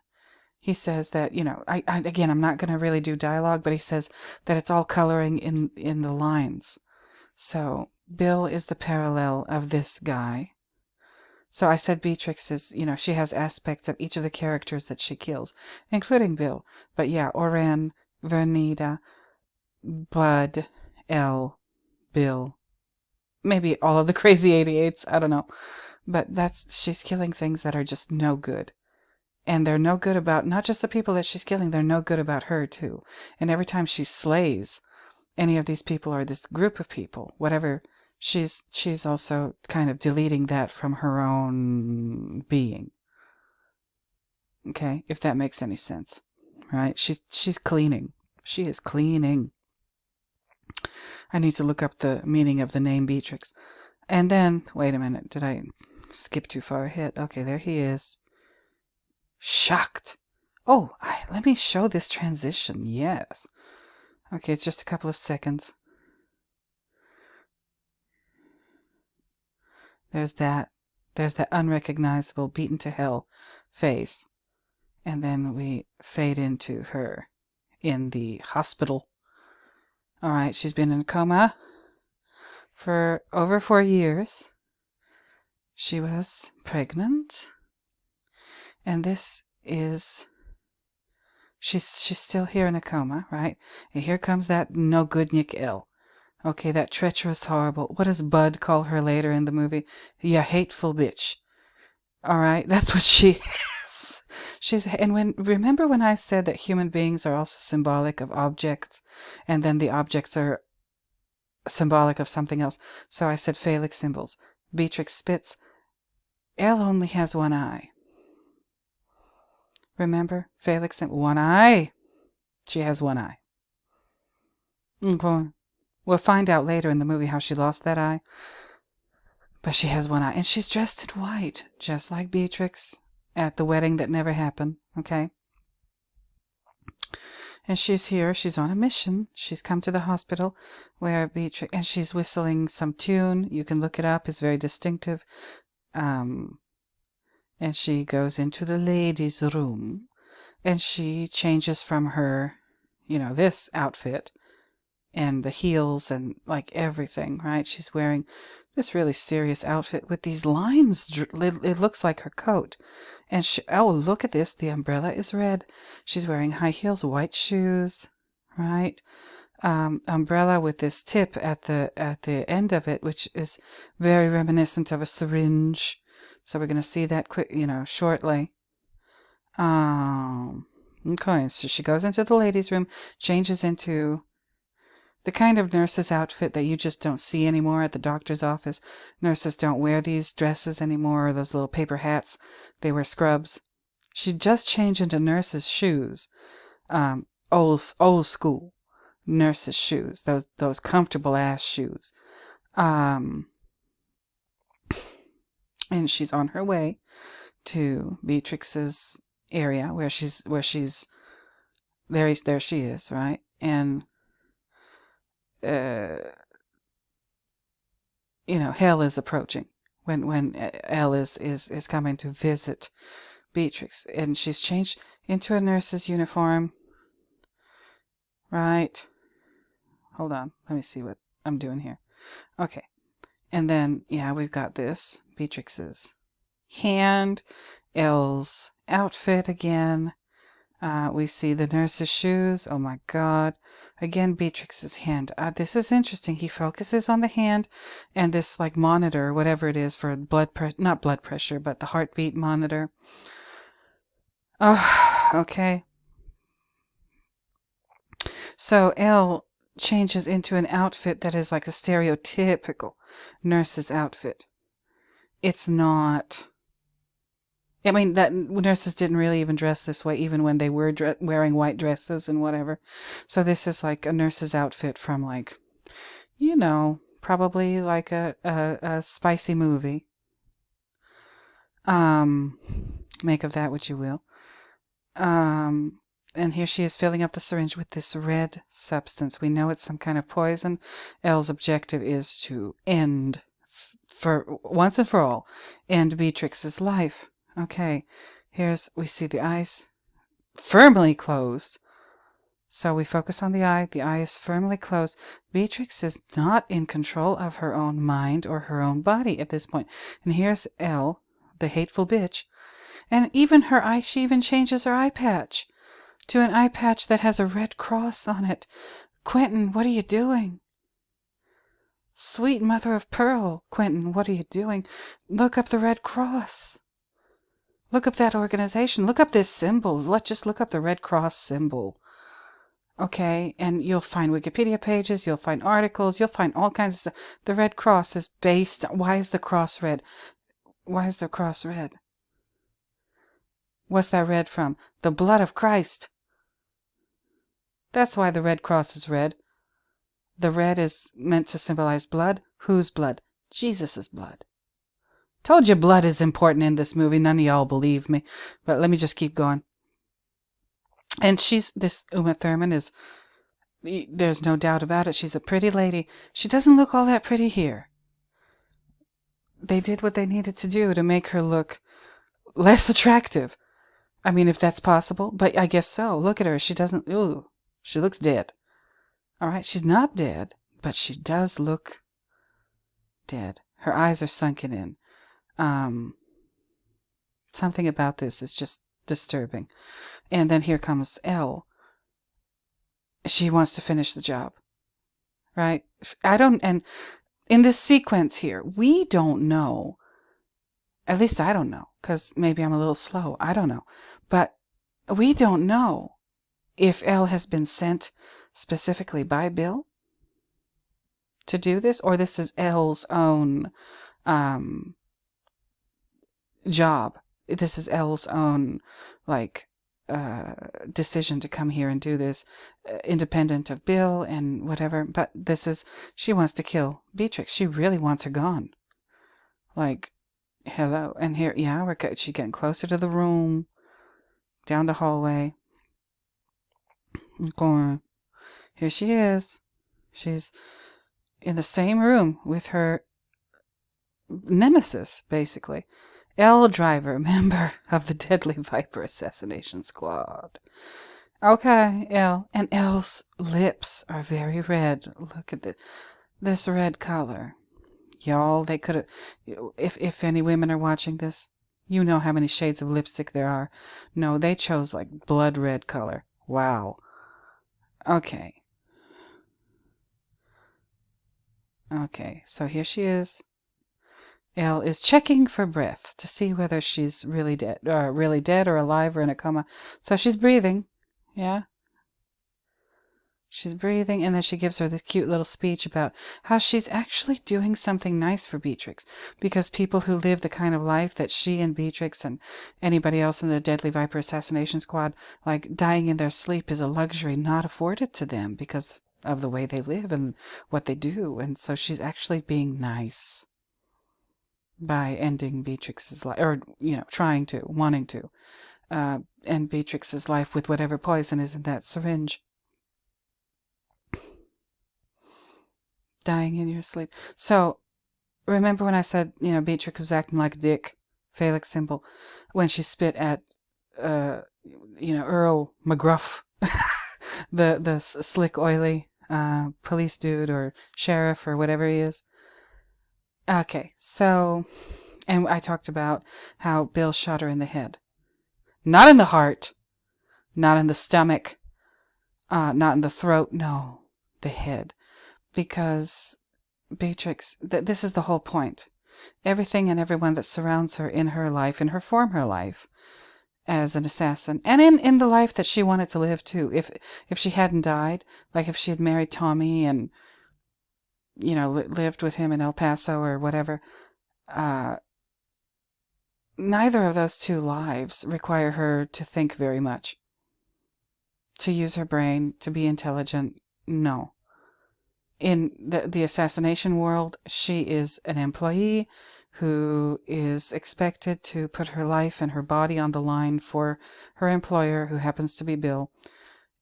He says that, again, I'm not going to really do dialogue, but he says that it's all coloring in the lines. So Bill is the parallel of this guy. So I said Beatrix is, she has aspects of each of the characters that she kills, including Bill. But yeah, Oren, Vernita, Bud, Elle, Bill, maybe all of the crazy 88s, I don't know. But she's killing things that are just no good. And they're no good about, not just the people that she's killing, they're no good about her too. And every time she slays any of these people or this group of people, whatever, she's also kind of deleting that from her own being. Okay, if that makes any sense. Right? She's cleaning. She is cleaning. I need to look up the meaning of the name Beatrix. And then, wait a minute, did I skip too far ahead? Okay, there he is. Shocked. Oh, let me show this transition. Yes. Okay, it's just a couple of seconds. There's that. There's that unrecognizable, beaten to hell face. And then we fade into her in the hospital. All right, she's been in a coma for over 4 years. She was pregnant. And this is... She's still here in a coma, right? And here comes that no good Nick L. Okay, that treacherous, horrible... What does Bud call her later in the movie? You hateful bitch. All right, that's what she is. Remember when I said that human beings are also symbolic of objects, and then the objects are symbolic of something else? So I said phallic symbols. Beatrix spits. Elle only has one eye. Remember? Phallic symbol. One eye. She has one eye. Okay. We'll find out later in the movie how she lost that eye. But she has one eye. And she's dressed in white, just like Beatrix at the wedding that never happened. Okay? And she's here. She's on a mission. She's come to the hospital where Beatrix... And she's whistling some tune. You can look it up. It's very distinctive. And she goes into the ladies' room. And she changes from her, this outfit. And the heels and like everything, right? She's wearing this really serious outfit with these lines. It looks like her coat. And look at this. The umbrella is red. She's wearing high heels, white shoes, right? Umbrella with this tip at the end of it, which is very reminiscent of a syringe. So we're going to see that shortly. Okay, so she goes into the ladies' room, changes into the kind of nurse's outfit that you just don't see anymore at the doctor's office. Nurses don't wear these dresses anymore, or those little paper hats. They wear scrubs. She just changed into nurse's shoes. Old school nurse's shoes. Those comfortable ass shoes. And she's on her way to Beatrix's area where she's there she is, right? And hell is approaching when Elle is coming to visit Beatrix, and she's changed into a nurse's uniform, right? Hold on, let me see what I'm doing here. Okay, and then we've got this Beatrix's hand, Elle's outfit again. We see the nurse's shoes. Oh my God. Again, Beatrix's hand. This is interesting. He focuses on the hand and this like monitor, whatever it is for not blood pressure, but the heartbeat monitor. Oh, okay. So Elle changes into an outfit that is like a stereotypical nurse's outfit. It's not... I mean, that nurses didn't really even dress this way, even when they were wearing white dresses and whatever. So this is like a nurse's outfit from like, probably like a spicy movie. Make of that what you will. And here she is filling up the syringe with this red substance. We know it's some kind of poison. Elle's objective is to end, for once and for all, end Beatrix's life. Okay, we see the eyes firmly closed. So we focus on the eye. The eye is firmly closed. Beatrix is not in control of her own mind or her own body at this point. And here's Elle, the hateful bitch. And even her eye, she even changes her eye patch to an eye patch that has a red cross on it. Quentin, what are you doing? Sweet mother of pearl, Quentin, what are you doing? Look up the Red Cross. Look up that organization. Look up this symbol. Let's just look up the Red Cross symbol. Okay, and you'll find Wikipedia pages, you'll find articles, you'll find all kinds of stuff. The Red Cross is based... Why is the cross red? Why is the cross red? What's that red from? The blood of Christ. That's why the Red Cross is red. The red is meant to symbolize blood. Whose blood? Jesus' blood. Told you blood is important in this movie. None of y'all believe me. But let me just keep going. And this Uma Thurman is, there's no doubt about it, she's a pretty lady. She doesn't look all that pretty here. They did what they needed to do to make her look less attractive. I mean, if that's possible, but I guess so. Look at her. She doesn't, ooh, she looks dead. All right, she's not dead, but she does look dead. Her eyes are sunken in. Something about this is just disturbing. And then here comes Elle. She wants to finish the job, right? And in this sequence here, we don't know, at least I don't know, because maybe I'm a little slow, I don't know, but we don't know if Elle has been sent specifically by Bill to do this, or this is Elle's own job. This is Elle's own, like, decision to come here and do this, independent of Bill and whatever. But she wants to kill Beatrix. She really wants her gone. Like, hello. And here, yeah, she's getting closer to the room, down the hallway. Going. Here she is. She's in the same room with her nemesis, basically. Elle Driver, member of the Deadly Viper Assassination Squad. Okay, Elle. And Elle's lips are very red. Look at this red color. Y'all, they could have... If any women are watching this, you know how many shades of lipstick there are. No, they chose, like, blood red color. Wow. Okay. Okay, so here she is. Elle is checking for breath to see whether she's really dead or alive or in a coma. So she's breathing. Yeah. She's breathing, and then she gives her this cute little speech about how she's actually doing something nice for Beatrix, because people who live the kind of life that she and Beatrix and anybody else in the Deadly Viper Assassination Squad, like, dying in their sleep is a luxury not afforded to them because of the way they live and what they do. And so she's actually being nice by ending Beatrix's life, or, wanting to end Beatrix's life with whatever poison is in that syringe. Dying in your sleep. So, remember when I said, Beatrix was acting like a dick, Felix symbol, when she spit at, Earl McGruff, the slick, oily police dude or sheriff or whatever he is. Okay, so, and I talked about how Bill shot her in the head. Not in the heart, not in the stomach, not in the throat, no, the head. Because Beatrix, this is the whole point. Everything and everyone that surrounds her in her life, in her life as an assassin, and in the life that she wanted to live too. If she hadn't died, like if she had married Tommy and, lived with him in El Paso or whatever, neither of those two lives require her to think very much, to use her brain, to be intelligent. No. In the assassination world, she is an employee who is expected to put her life and her body on the line for her employer, who happens to be Bill.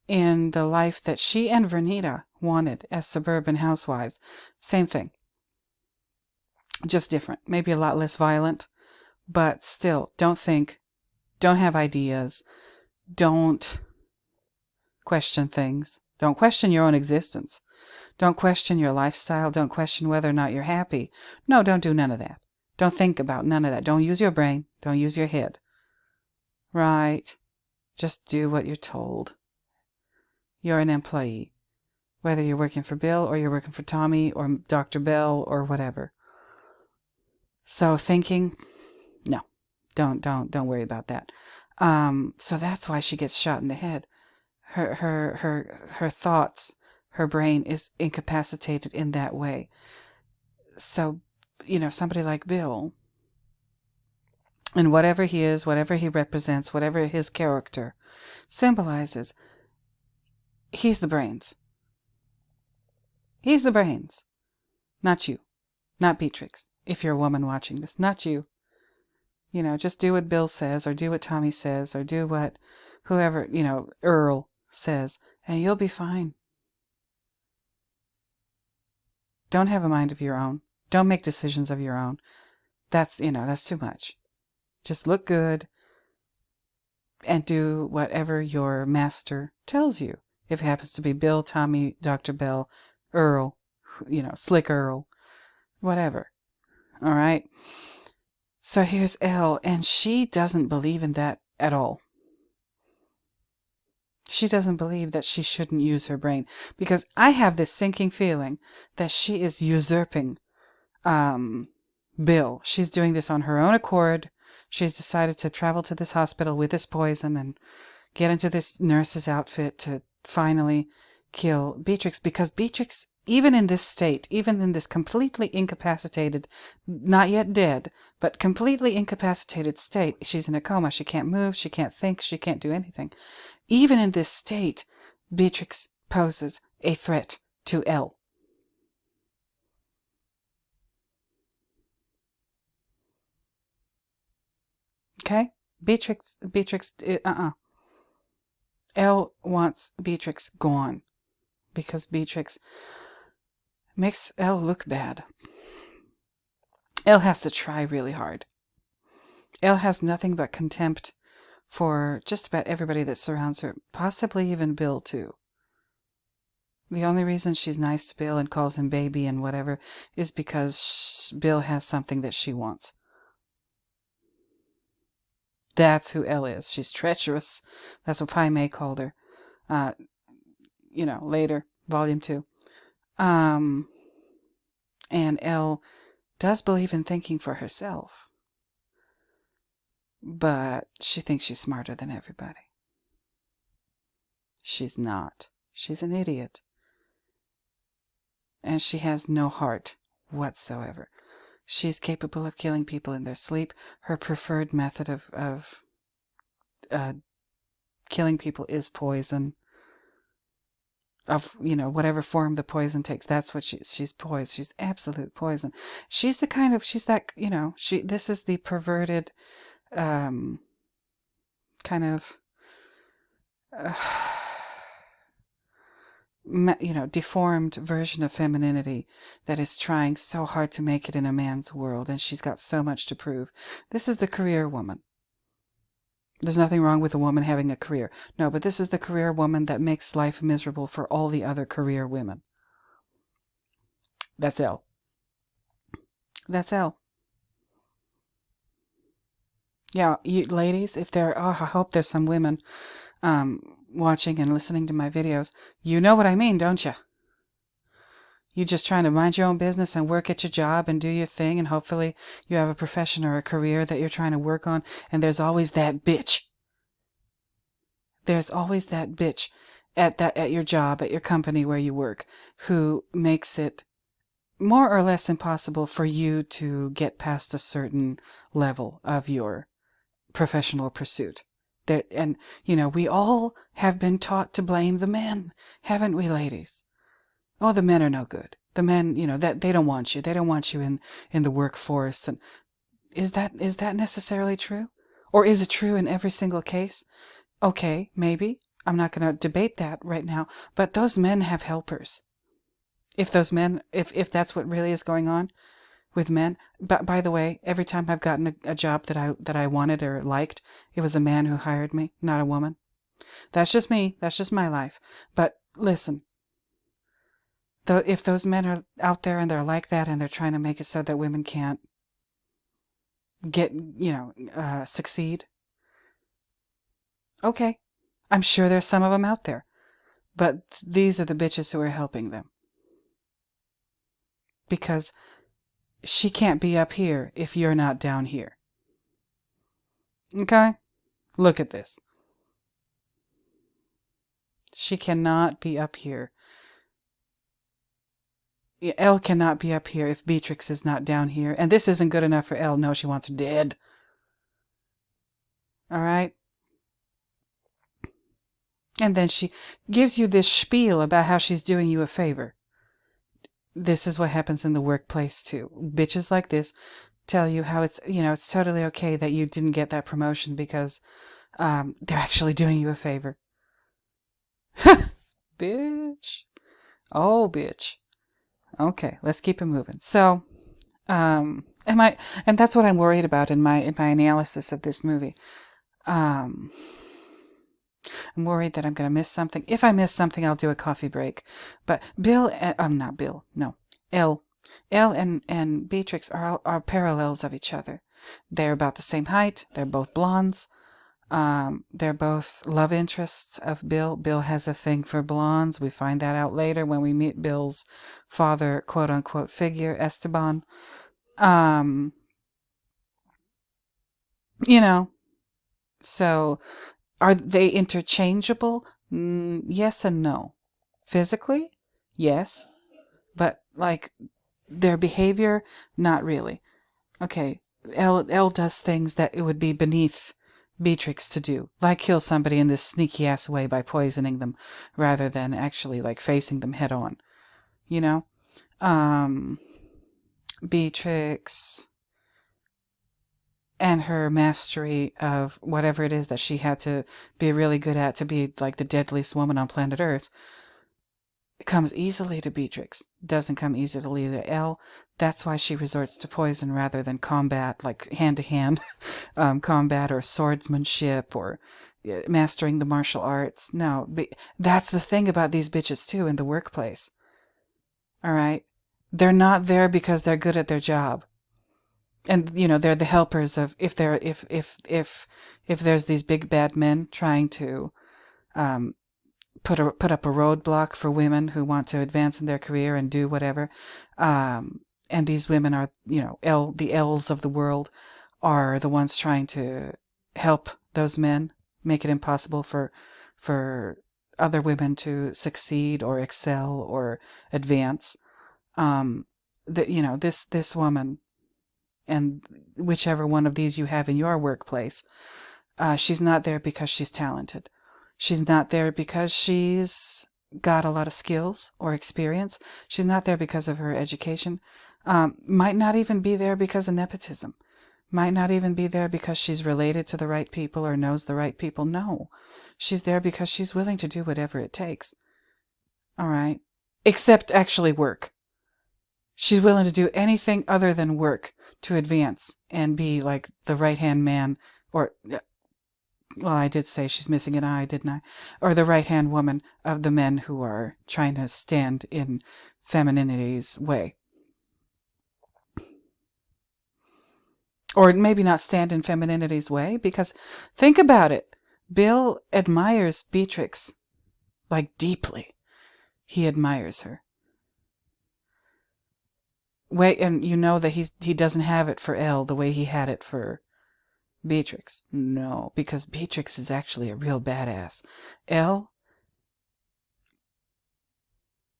In the life that she and Vernita wanted as suburban housewives, same thing. Just different. Maybe a lot less violent, but still, don't think, don't have ideas, don't question things, don't question your own existence. Don't question your lifestyle. Don't question whether or not you're happy. No, don't do none of that. Don't think about none of that. Don't use your brain. Don't use your head. Right. Just do what you're told. You're an employee. Whether you're working for Bill or you're working for Tommy or Dr. Bell or whatever. So thinking, no. Don't worry about that. So that's why she gets shot in the head. Her thoughts, her brain is incapacitated in that way. So, somebody like Bill, and whatever he is, whatever he represents, whatever his character symbolizes, he's the brains. He's the brains. Not you. Not Beatrix. If you're a woman watching this, not you. Just do what Bill says, or do what Tommy says, or do what whoever, Earl says, and you'll be fine. Don't have a mind of your own. Don't make decisions of your own. That's too much. Just look good and do whatever your master tells you. If it happens to be Bill, Tommy, Dr. Bell, Earl, Slick Earl, whatever. All right? So here's Elle, and she doesn't believe in that at all. She doesn't believe that she shouldn't use her brain, because I have this sinking feeling that she is usurping Bill. She's doing this on her own accord. She's decided to travel to this hospital with this poison and get into this nurse's outfit to finally kill Beatrix, because Beatrix, even in this state, even in this completely incapacitated, not yet dead, but completely incapacitated state, she's in a coma, she can't move, she can't think, she can't do anything. Even in this state, Beatrix poses a threat to Elle. Okay? Beatrix, Elle wants Beatrix gone, because Beatrix makes Elle look bad. Elle has to try really hard. Elle has nothing but contempt for just about everybody that surrounds her, possibly even Bill, too. The only reason she's nice to Bill and calls him baby and whatever is because Bill has something that she wants. That's who Elle is. She's treacherous. That's what Pai Mei called her. Later, volume 2. And Elle does believe in thinking for herself, but she thinks she's smarter than everybody. She's not. She's an idiot. And she has no heart whatsoever. She's capable of killing people in their sleep. Her preferred method of killing people is poison. Of whatever form the poison takes, that's what she's poison. She's absolute poison. This is the perverted kind of deformed version of femininity that is trying so hard to make it in a man's world, and she's got so much to prove. This is the career woman. There's nothing wrong with a woman having a career. No, but this is the career woman that makes life miserable for all the other career women. That's Elle. That's Elle. Yeah, you ladies, if I hope there's some women watching and listening to my videos. You know what I mean, don't you? You're just trying to mind your own business and work at your job and do your thing, and hopefully you have a profession or a career that you're trying to work on, and there's always that bitch. There's always that bitch at your job, at your company where you work, who makes it more or less impossible for you to get past a certain level of your professional pursuit. And we all have been taught to blame the men, haven't we, ladies? Oh, the men are no good. The men, that they don't want you. They don't want you in the workforce. And is that necessarily true? Or is it true in every single case? Okay, maybe. I'm not going to debate that right now. But those men have helpers. If those men, if that's what really is going on with men. But by the way, every time I've gotten a job that I wanted or liked, it was a man who hired me, not a woman. That's just me. That's just my life. But listen. If those men are out there and they're like that and they're trying to make it so that women can't get, succeed, okay, I'm sure there's some of them out there. But these are the bitches who are helping them. Because she can't be up here if you're not down here. Okay? Look at this. She cannot be up here. Elle cannot be up here if Beatrix is not down here. And this isn't good enough for Elle. No, she wants her dead. All right? And then she gives you this spiel about how she's doing you a favor. This is what happens in the workplace, too. Bitches like this tell you how it's totally okay that you didn't get that promotion because they're actually doing you a favor. Bitch. Oh, bitch. Okay, let's keep it moving. So, and that's what I'm worried about in my analysis of this movie. Um, I'm worried that I'm going to miss something. If I miss something, I'll do a coffee break. But not Bill, no, Elle. Elle and Beatrix are parallels of each other. They're about the same height. They're both blondes. They're both love interests of Bill. Bill has a thing for blondes. We find that out later when we meet Bill's father, quote unquote, figure, Esteban. You know, so are they interchangeable? Yes and no. Physically, yes, but like their behavior, not really. Okay, Elle does things that it would be beneath Beatrix to do, like kill somebody in this sneaky ass way by poisoning them, rather than actually like facing them head on. You know, Beatrix and her mastery of whatever it is that she had to be really good at to be like the deadliest woman on planet Earth, it comes easily to Beatrix. Doesn't come easily to Elle. That's why she resorts to poison rather than combat, like hand-to-hand combat or swordsmanship or mastering the martial arts. No, that's the thing about these bitches too in the workplace. All right? They're not there because they're good at their job. And they're the helpers of if there's these big bad men trying to put up a roadblock for women who want to advance in their career and do whatever, and these women are the L's of the world are the ones trying to help those men make it impossible for other women to succeed or excel or advance. This woman, and whichever one of these you have in your workplace, she's not there because she's talented. She's not there because she's got a lot of skills or experience. She's not there because of her education. Might not even be there because of nepotism. Might not even be there because she's related to the right people or knows the right people. No. She's there because she's willing to do whatever it takes. All right? Except actually work. She's willing to do anything other than work to advance and be like the right-hand man, or, well, I did say she's missing an eye, didn't I? Or the right-hand woman of the men who are trying to stand in femininity's way. Or maybe not stand in femininity's way, because think about it. Bill admires Beatrix, like deeply. He admires her. Wait, and you know that he doesn't have it for Elle the way he had it for Beatrix. No, because Beatrix is actually a real badass. Elle,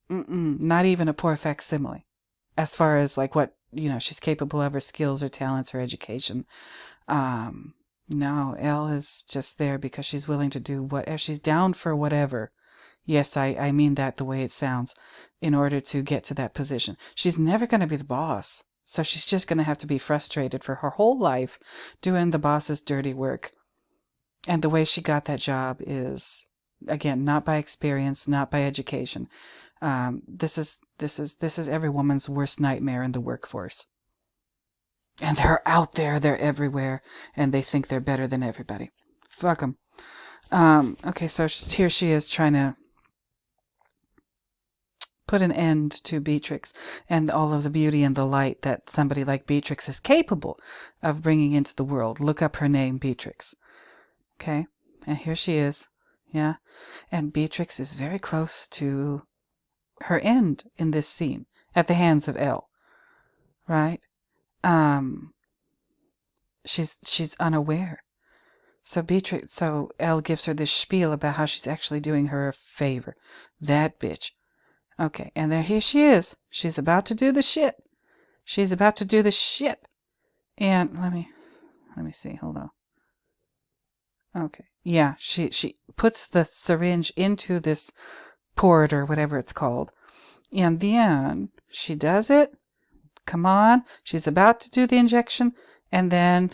not even a poor facsimile. As far as like what she's capable of, her skills, her talents, her education. No, Elle is just there because she's willing to do whatever. She's down for whatever. Yes, I mean that the way it sounds, in order to get to that position. She's never going to be the boss, so she's just going to have to be frustrated for her whole life doing the boss's dirty work. And the way she got that job is, again, not by experience, not by education. This is every woman's worst nightmare in the workforce. And they're out there, they're everywhere, and they think they're better than everybody. Fuck them. Okay, so here she is trying to put an end to Beatrix and all of the beauty and the light that somebody like Beatrix is capable of bringing into the world. Look up her name, Beatrix. Okay, and here she is. Yeah, and Beatrix is very close to her end in this scene at the hands of Elle. Right? She's unaware. So Elle gives her this spiel about how she's actually doing her a favor. That bitch. Okay, and here she is. She's about to do the shit. She's about to do the shit. And let me see. Hold on. Okay. Yeah, she puts the syringe into this port or whatever it's called. And then she does it. Come on. She's about to do the injection. And then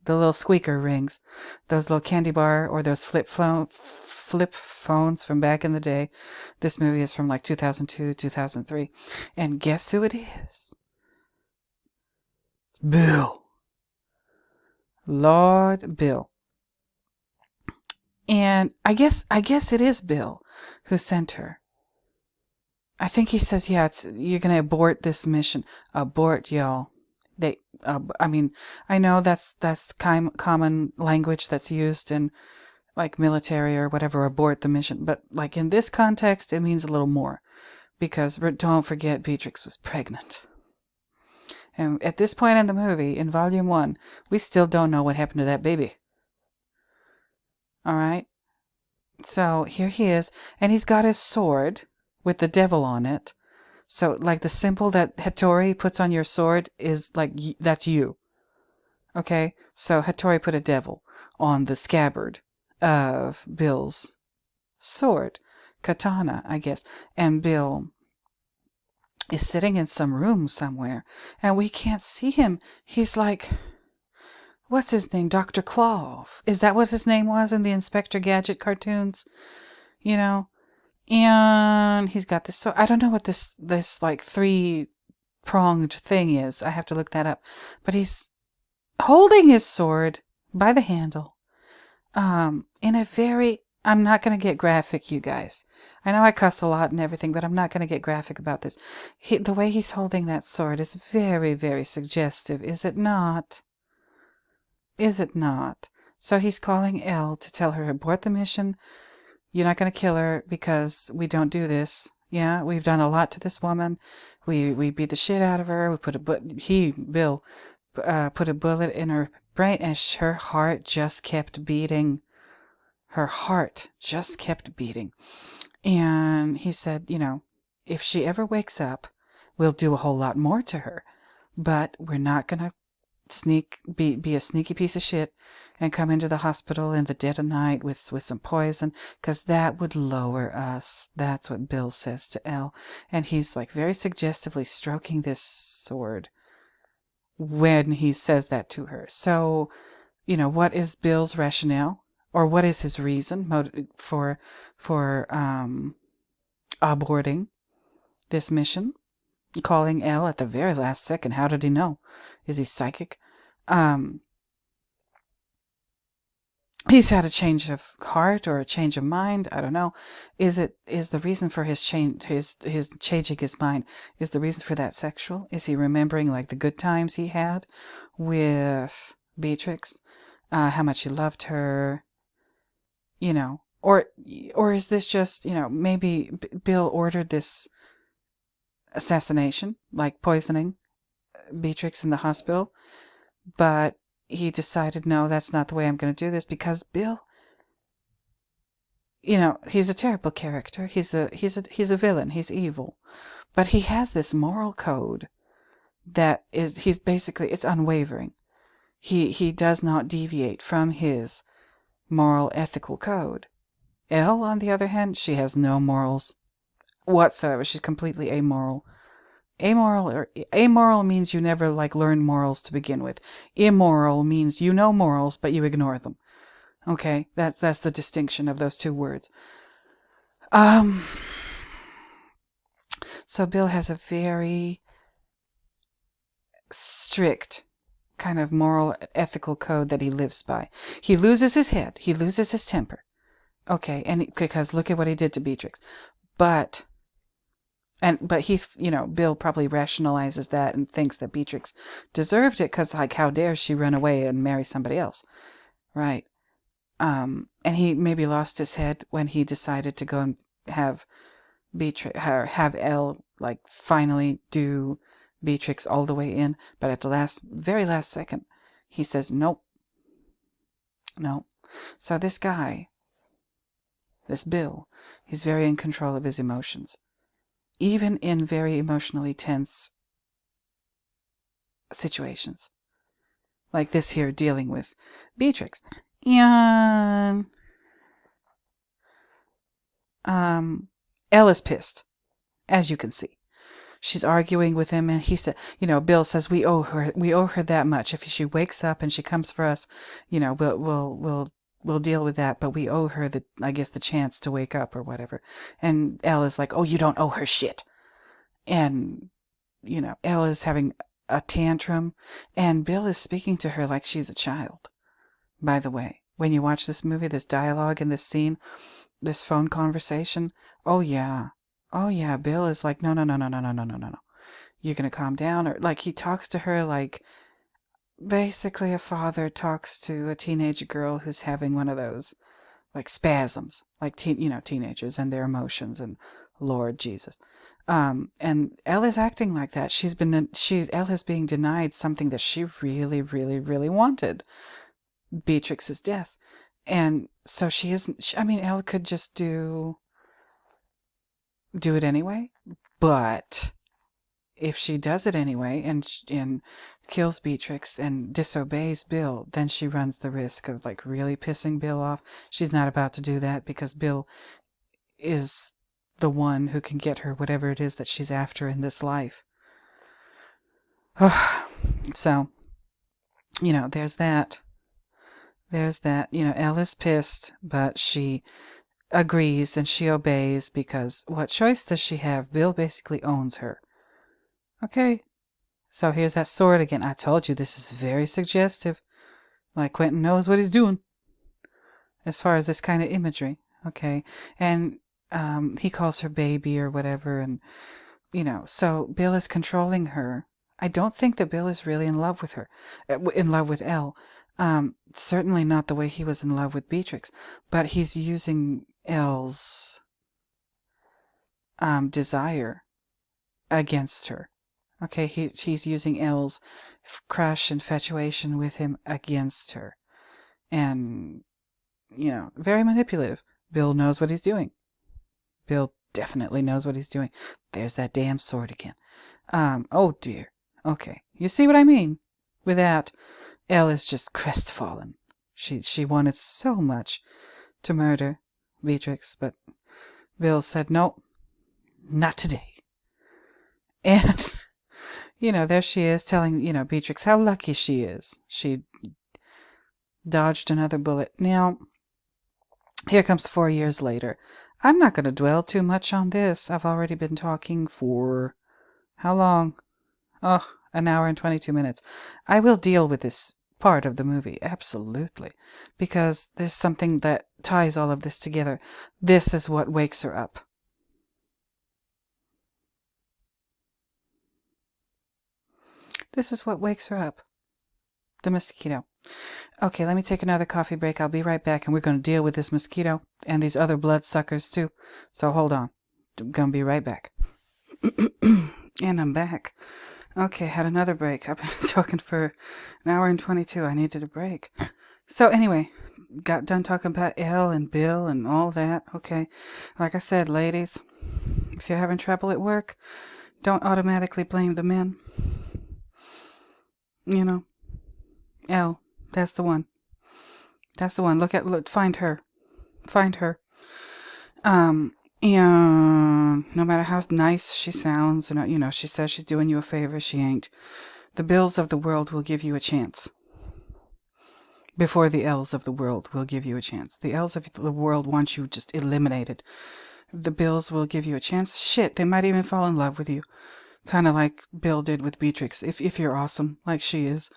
the little squeaker rings, those little candy bar or those flip phones from back in the day. This movie is from like 2002, 2003. And guess who it is? Bill. Lord Bill. And I guess it is Bill who sent her. I think he says, yeah, you're going to abort this mission. Abort, y'all. I mean, I know that's common language that's used in like military or whatever, abort the mission. But like in this context, it means a little more. Because don't forget, Beatrix was pregnant. And at this point in the movie, in Volume 1, we still don't know what happened to that baby. Alright? So here he is, and he's got his sword with the devil on it. So, like, the symbol that Hattori puts on your sword is, like, that's you. Okay? So, Hattori put a devil on the scabbard of Bill's sword. Katana, I guess. And Bill is sitting in some room somewhere, and we can't see him. He's like, what's his name? Dr. Claw. Is that what his name was in the Inspector Gadget cartoons? You know? And he's got this, so I don't know what this like 3-pronged thing is. I have to look that up. But he's holding his sword by the handle. In a very, I'm not going to get graphic, you guys. I know I cuss a lot and everything, but I'm not going to get graphic about this. The way he's holding that sword is very, very suggestive, is it not? Is it not? So he's calling Elle to tell her to abort the mission. You're not going to kill her because we don't do this. Yeah, we've done a lot to this woman. We beat the shit out of her. We put Bill, put a bullet in her brain, and her heart just kept beating. Her heart just kept beating. And he said, if she ever wakes up, we'll do a whole lot more to her. But we're not going to be a sneaky piece of shit and come into the hospital in the dead of night with some poison, because that would lower us. That's what Bill says to Elle. And he's like very suggestively stroking this sword when he says that to her. So, what is Bill's rationale? Or what is his reason for aborting this mission? Calling Elle at the very last second. How did he know? Is he psychic? He's had a change of heart or a change of mind. I don't know. Is the reason for his change, his changing his mind, is the reason for that sexual? Is he remembering like the good times he had with Beatrix? How much he loved her? Or is this just, maybe Bill ordered this assassination, like poisoning Beatrix in the hospital, but he decided, no, that's not the way I'm going to do this, because Bill, he's a terrible character. He's a villain. He's evil, but he has this moral code that he's basically, it's unwavering. He does not deviate from his moral ethical code. Elle, on the other hand, she has no morals whatsoever. She's completely amoral. Amoral means you never learn morals to begin with. Immoral means you know morals but you ignore them. Okay, that's the distinction of those two words. So Bill has a very strict kind of moral ethical code that he lives by. He loses his head. He loses his temper. Okay, and because look at what he did to Beatrix. But he, Bill probably rationalizes that and thinks that Beatrix deserved it because, how dare she run away and marry somebody else, right? And he maybe lost his head when he decided to go and have have Elle finally do Beatrix all the way in, but at the very last second, he says nope. So this guy, this Bill, he's very in control of his emotions. Even in very emotionally tense situations. Like this here, dealing with Beatrix. And Elle is pissed, as you can see. she's arguing with him, and he said, Bill says we owe her that much. If she wakes up and she comes for us, we'll deal with that, but we owe her the chance to wake up or whatever. And Elle is like, oh, you don't owe her shit. And Elle is having a tantrum, and Bill is speaking to her like she's a child. By the way, when you watch this movie, this dialogue in this scene, this phone conversation, oh yeah, Bill is like, no, you're gonna calm down, or like he talks to her like basically a father talks to a teenage girl who's having one of those like spasms, like teenagers and their emotions, and Lord Jesus. And Elle is acting like that. Elle is being denied something that she really, really, really wanted, Beatrix's death. And so she isn't, Elle could just do it anyway, but if she does it anyway and kills Beatrix and disobeys Bill, then she runs the risk of like really pissing Bill off. She's not about to do that because Bill is the one who can get her whatever it is that she's after in this life. So, there's that. Elle is pissed, but she agrees and she obeys because what choice does she have? Bill basically owns her. Okay. So here's that sword again. I told you this is very suggestive. Like Quentin knows what he's doing as far as this kind of imagery. Okay. And he calls her baby or whatever, and so Bill is controlling her. I don't think that Bill is really in love with her, in love with Elle. Certainly not the way he was in love with Beatrix, but he's using Elle's desire against her. Okay, he's using Elle's crush, infatuation with him against her. And, very manipulative. Bill knows what he's doing. Bill definitely knows what he's doing. There's that damn sword again. Oh dear. Okay, you see what I mean? With that, Elle is just crestfallen. She wanted so much to murder Beatrix, but Bill said, nope, not today. And, there she is telling, Beatrix how lucky she is. She dodged another bullet. Now, here comes 4 years later. I'm not going to dwell too much on this. I've already been talking for how long? Oh, an hour and 22 minutes. I will deal with this part of the movie, absolutely, because there's something that ties all of this together. This is what wakes her up. This is what wakes her up. The mosquito. Okay, let me take another coffee break. I'll be right back, and we're going to deal with this mosquito and these other bloodsuckers too. So hold on. I'm going to be right back. And I'm back. Okay, had another break. I've been talking for an hour and 22. I needed a break. So anyway, got done talking about Elle and Bill and all that. Okay, like I said, ladies, if you're having trouble at work, don't automatically blame the men. Elle, that's the one. That's the one. Look, find her. And no matter how nice she sounds, she says she's doing you a favor, she ain't. The Bills of the world will give you a chance. Before the L's of the world will give you a chance. The L's of the world want you just eliminated. The Bills will give you a chance. Shit, they might even fall in love with you. Kind of like Bill did with Beatrix, if you're awesome, like she is.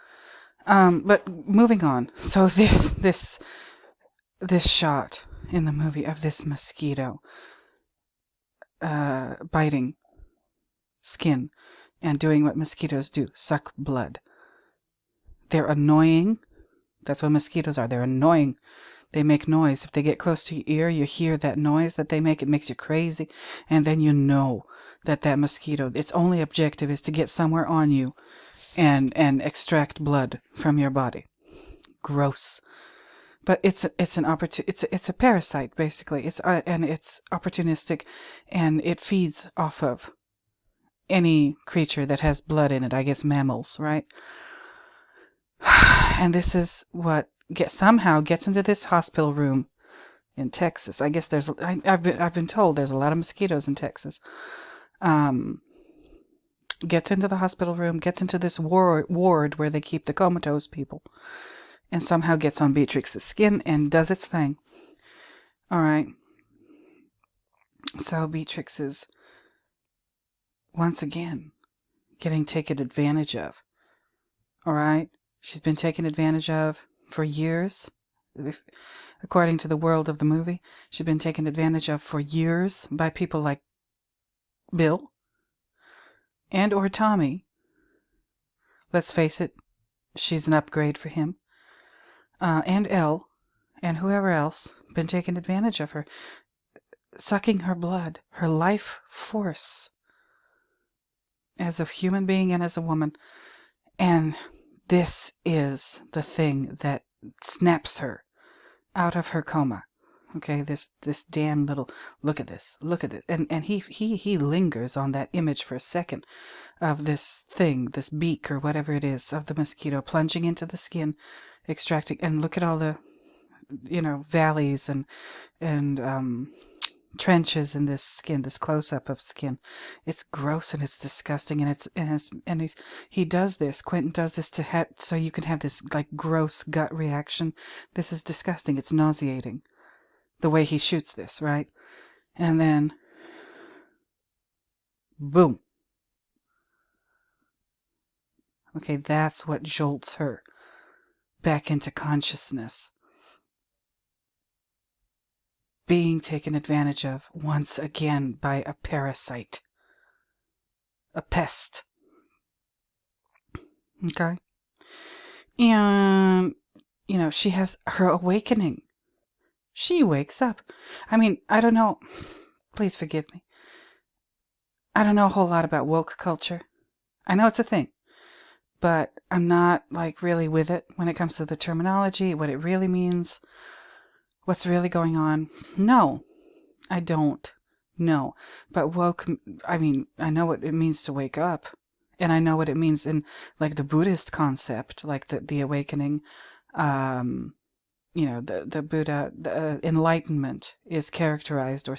But moving on. So this shot in the movie of this mosquito biting skin and doing what mosquitoes do, suck blood. They're annoying. That's what mosquitoes are. They're annoying. They make noise. If they get close to your ear, you hear that noise that they make. It makes you crazy. And then you know that mosquito, its only objective is to get somewhere on you and extract blood from your body. Gross. But it's a parasite, basically. It's opportunistic, and it feeds off of any creature that has blood in it. I guess mammals, right? And this is what somehow gets into this hospital room in Texas. I guess I've been told there's a lot of mosquitoes in Texas. gets into the hospital room, gets into this ward where they keep the comatose people, and somehow gets on Beatrix's skin and does its thing. All right. So Beatrix is once again getting taken advantage of. All right. She's been taken advantage of for years. According to the world of the movie, she's been taken advantage of for years by people like Bill and or Tommy. Let's face it, she's an upgrade for him. And Elle and whoever else been taking advantage of her, sucking her blood, her life force as a human being and as a woman. And this is the thing that snaps her out of her coma. Okay, this damn little, look at this, and he lingers on that image for a second of this thing, this beak or whatever it is of the mosquito plunging into the skin, extracting, and look at all the, valleys and trenches in this skin, this close-up of skin. It's gross and it's disgusting, and he does this. Quentin does this so you can have this like gross gut reaction. This is disgusting. It's nauseating. The way he shoots this, right? And then, boom. Okay, that's what jolts her back into consciousness. Being taken advantage of once again by a parasite. A pest. Okay? And, she has her awakening. She wakes up. I mean, I don't know. Please forgive me. I don't know a whole lot about woke culture. I know it's a thing. But I'm not, really with it when it comes to the terminology, what it really means, what's really going on. No, I don't. No. But woke, I know what it means to wake up. And I know what it means in, the Buddhist concept, the awakening. The Buddha, the enlightenment is characterized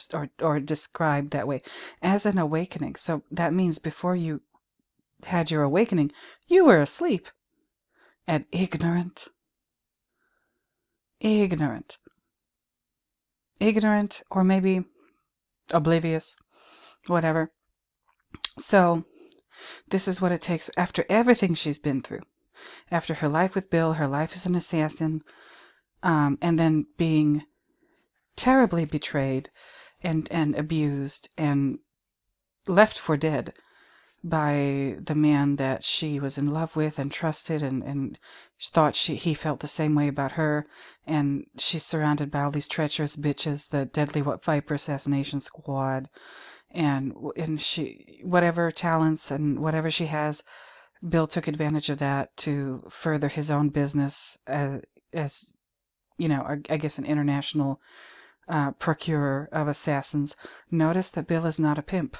or described that way as an awakening. So that means before you had your awakening, you were asleep and ignorant, or maybe oblivious, whatever. So this is what it takes after everything she's been through, after her life with Bill, her life as an assassin, and then being terribly betrayed and abused and left for dead by the man that she was in love with and trusted and thought he felt the same way about her, and she's surrounded by all these treacherous bitches, the Deadly Viper Assassination Squad, and she, whatever talents and whatever she has, Bill took advantage of that to further his own business as I guess an international procurer of assassins. Notice that Bill is not a pimp.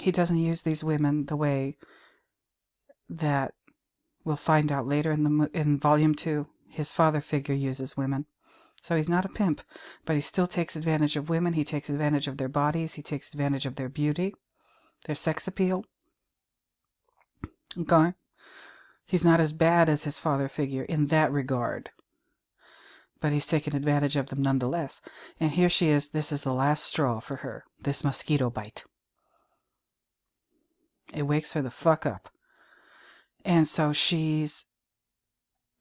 He doesn't use these women the way that we'll find out later in Volume 2, his father figure uses women. So he's not a pimp, but he still takes advantage of women. He takes advantage of their bodies. He takes advantage of their beauty, their sex appeal. Okay? He's not as bad as his father figure in that regard, but he's taken advantage of them nonetheless. And here she is. This is the last straw for her, this mosquito bite. It wakes her the fuck up. And so she's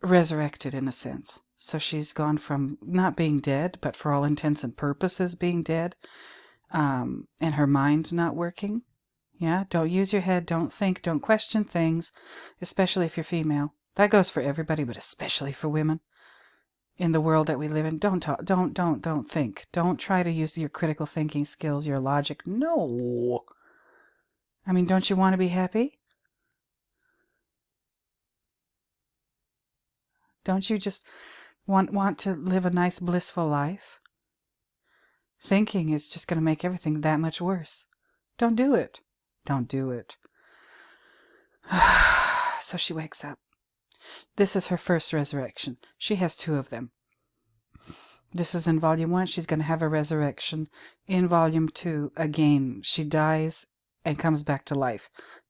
resurrected in a sense. So she's gone from not being dead, but for all intents and purposes being dead, and her mind not working. Yeah, don't use your head, don't think, don't question things, especially if you're female. That goes for everybody, but especially for women. In the world that we live in, don't talk, don't think. Don't try to use your critical thinking skills, your logic. No. I mean, don't you want to be happy? Don't you just want to live a nice, blissful life? Thinking is just going to make everything that much worse. Don't do it. Don't do it. So she wakes up. This is her first resurrection. She has 2 of them. This is in Volume 1. She's going to have a resurrection in Volume 2. Again, she dies and comes back to life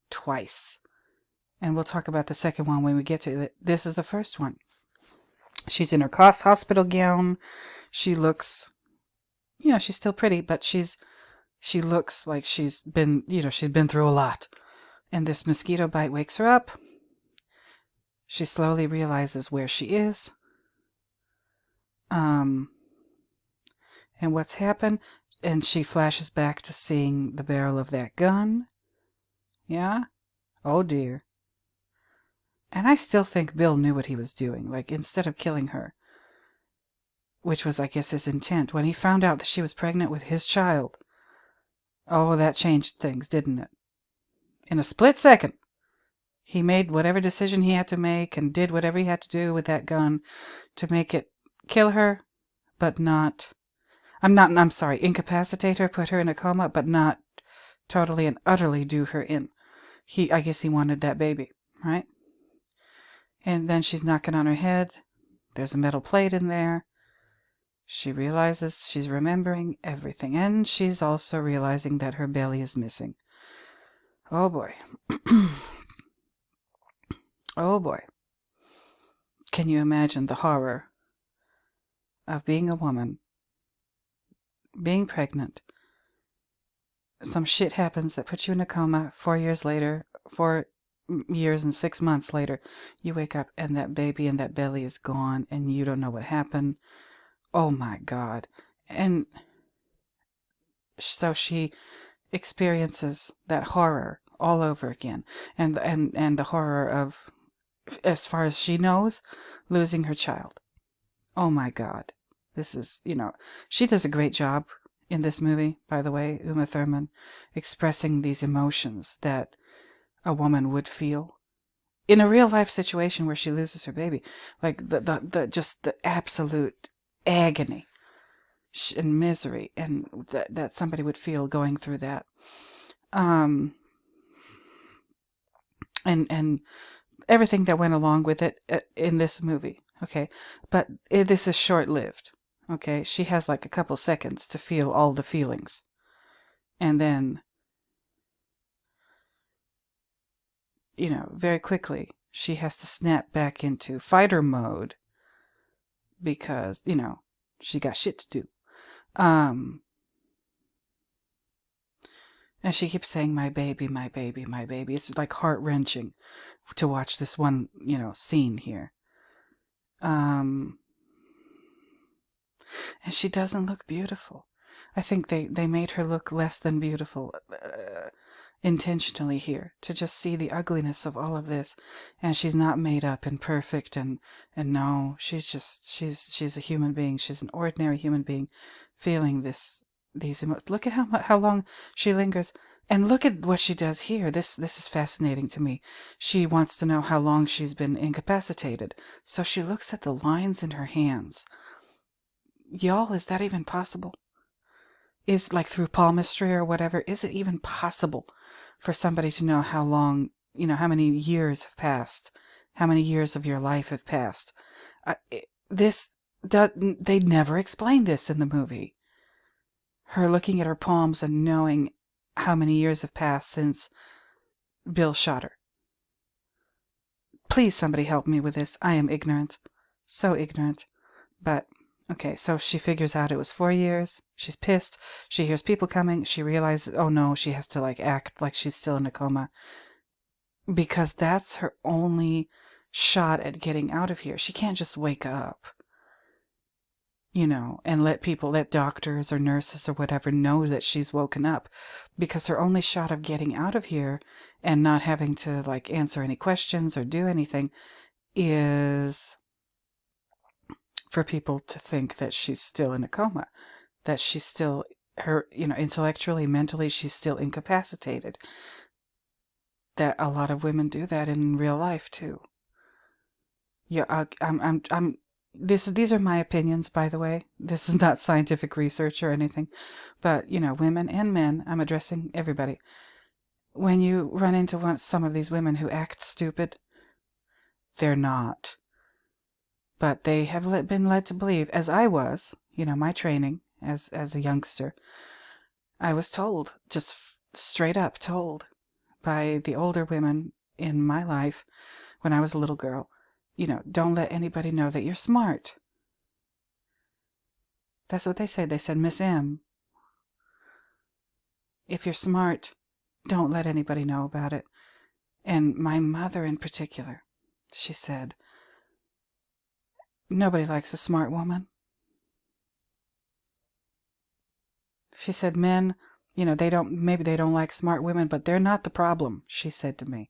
twice. And we'll talk about the second one when we get to it. This is the first one. She's in her hospital gown. She looks, she's still pretty, but she looks like she's been through a lot. And this mosquito bite wakes her up. She slowly realizes where she is. And what's happened. And she flashes back to seeing the barrel of that gun. Yeah? Oh dear. And I still think Bill knew what he was doing. Like, instead of killing her, which was, I guess, his intent, when he found out that she was pregnant with his child, oh, that changed things, didn't it? In a split second, he made whatever decision he had to make and did whatever he had to do with that gun to make it kill her, but not... I'm sorry, incapacitate her, put her in a coma, but not totally and utterly do her in. I guess he wanted that baby, right? And then she's knocking on her head. There's a metal plate in there. She realizes she's remembering everything, and she's also realizing that her belly is missing. Oh boy. Oh boy. Can you imagine the horror of being a woman, being pregnant? Some shit happens that puts you in a coma. 4 years later, 4 years and 6 months later, you wake up and that baby in that belly is gone and you don't know what happened. Oh my God. And so she experiences that horror all over again. And the horror of, as far as she knows, losing her child. Oh my God. This is, she does a great job in this movie, by the way, Uma Thurman, expressing these emotions that a woman would feel in a real life situation where she loses her baby. Like just the absolute agony and misery and that somebody would feel going through that. And everything that went along with it in this movie. Okay. But this is short-lived. Okay. She has like a couple seconds to feel all the feelings. And then, very quickly, she has to snap back into fighter mode because, she got shit to do. And she keeps saying, my baby, my baby, my baby. It's like heart-wrenching to watch this one, scene here. And she doesn't look beautiful. I think they made her look less than beautiful intentionally here, to just see the ugliness of all of this. And she's not made up and perfect, and no, she's a human being. She's an ordinary human being feeling these emotions. Look at how long she lingers. And look at what she does here. This is fascinating to me. She wants to know how long she's been incapacitated. So she looks at the lines in her hands. Y'all, is that even possible? Is, like, through palmistry or whatever, is it even possible for somebody to know how long, how many years have passed? How many years of your life have passed? They never explained this in the movie. Her looking at her palms and knowing how many years have passed since Bill shot her. Please, somebody help me with this. I am ignorant. So ignorant. But, okay, so she figures out it was 4 years. She's pissed. She hears people coming. She realizes, oh no, she has to, act like she's still in a coma. Because that's her only shot at getting out of here. She can't just wake up. And let doctors or nurses or whatever know that she's woken up, because her only shot of getting out of here and not having to answer any questions or do anything is for people to think that she's still in a coma, that she's still intellectually, mentally, she's still incapacitated. That a lot of women do that in real life too. Yeah, these are my opinions, by the way. This is not scientific research or anything. But, women and men, I'm addressing everybody. When you run into some of these women who act stupid, they're not. But they have been led to believe, as I was, my training as a youngster, I was told, just straight up told by the older women in my life when I was a little girl, don't let anybody know that you're smart. That's what they said. They said, Miss M, if you're smart, don't let anybody know about it. And my mother in particular, she said, nobody likes a smart woman. She said, men, maybe they don't like smart women, but they're not the problem, she said to me.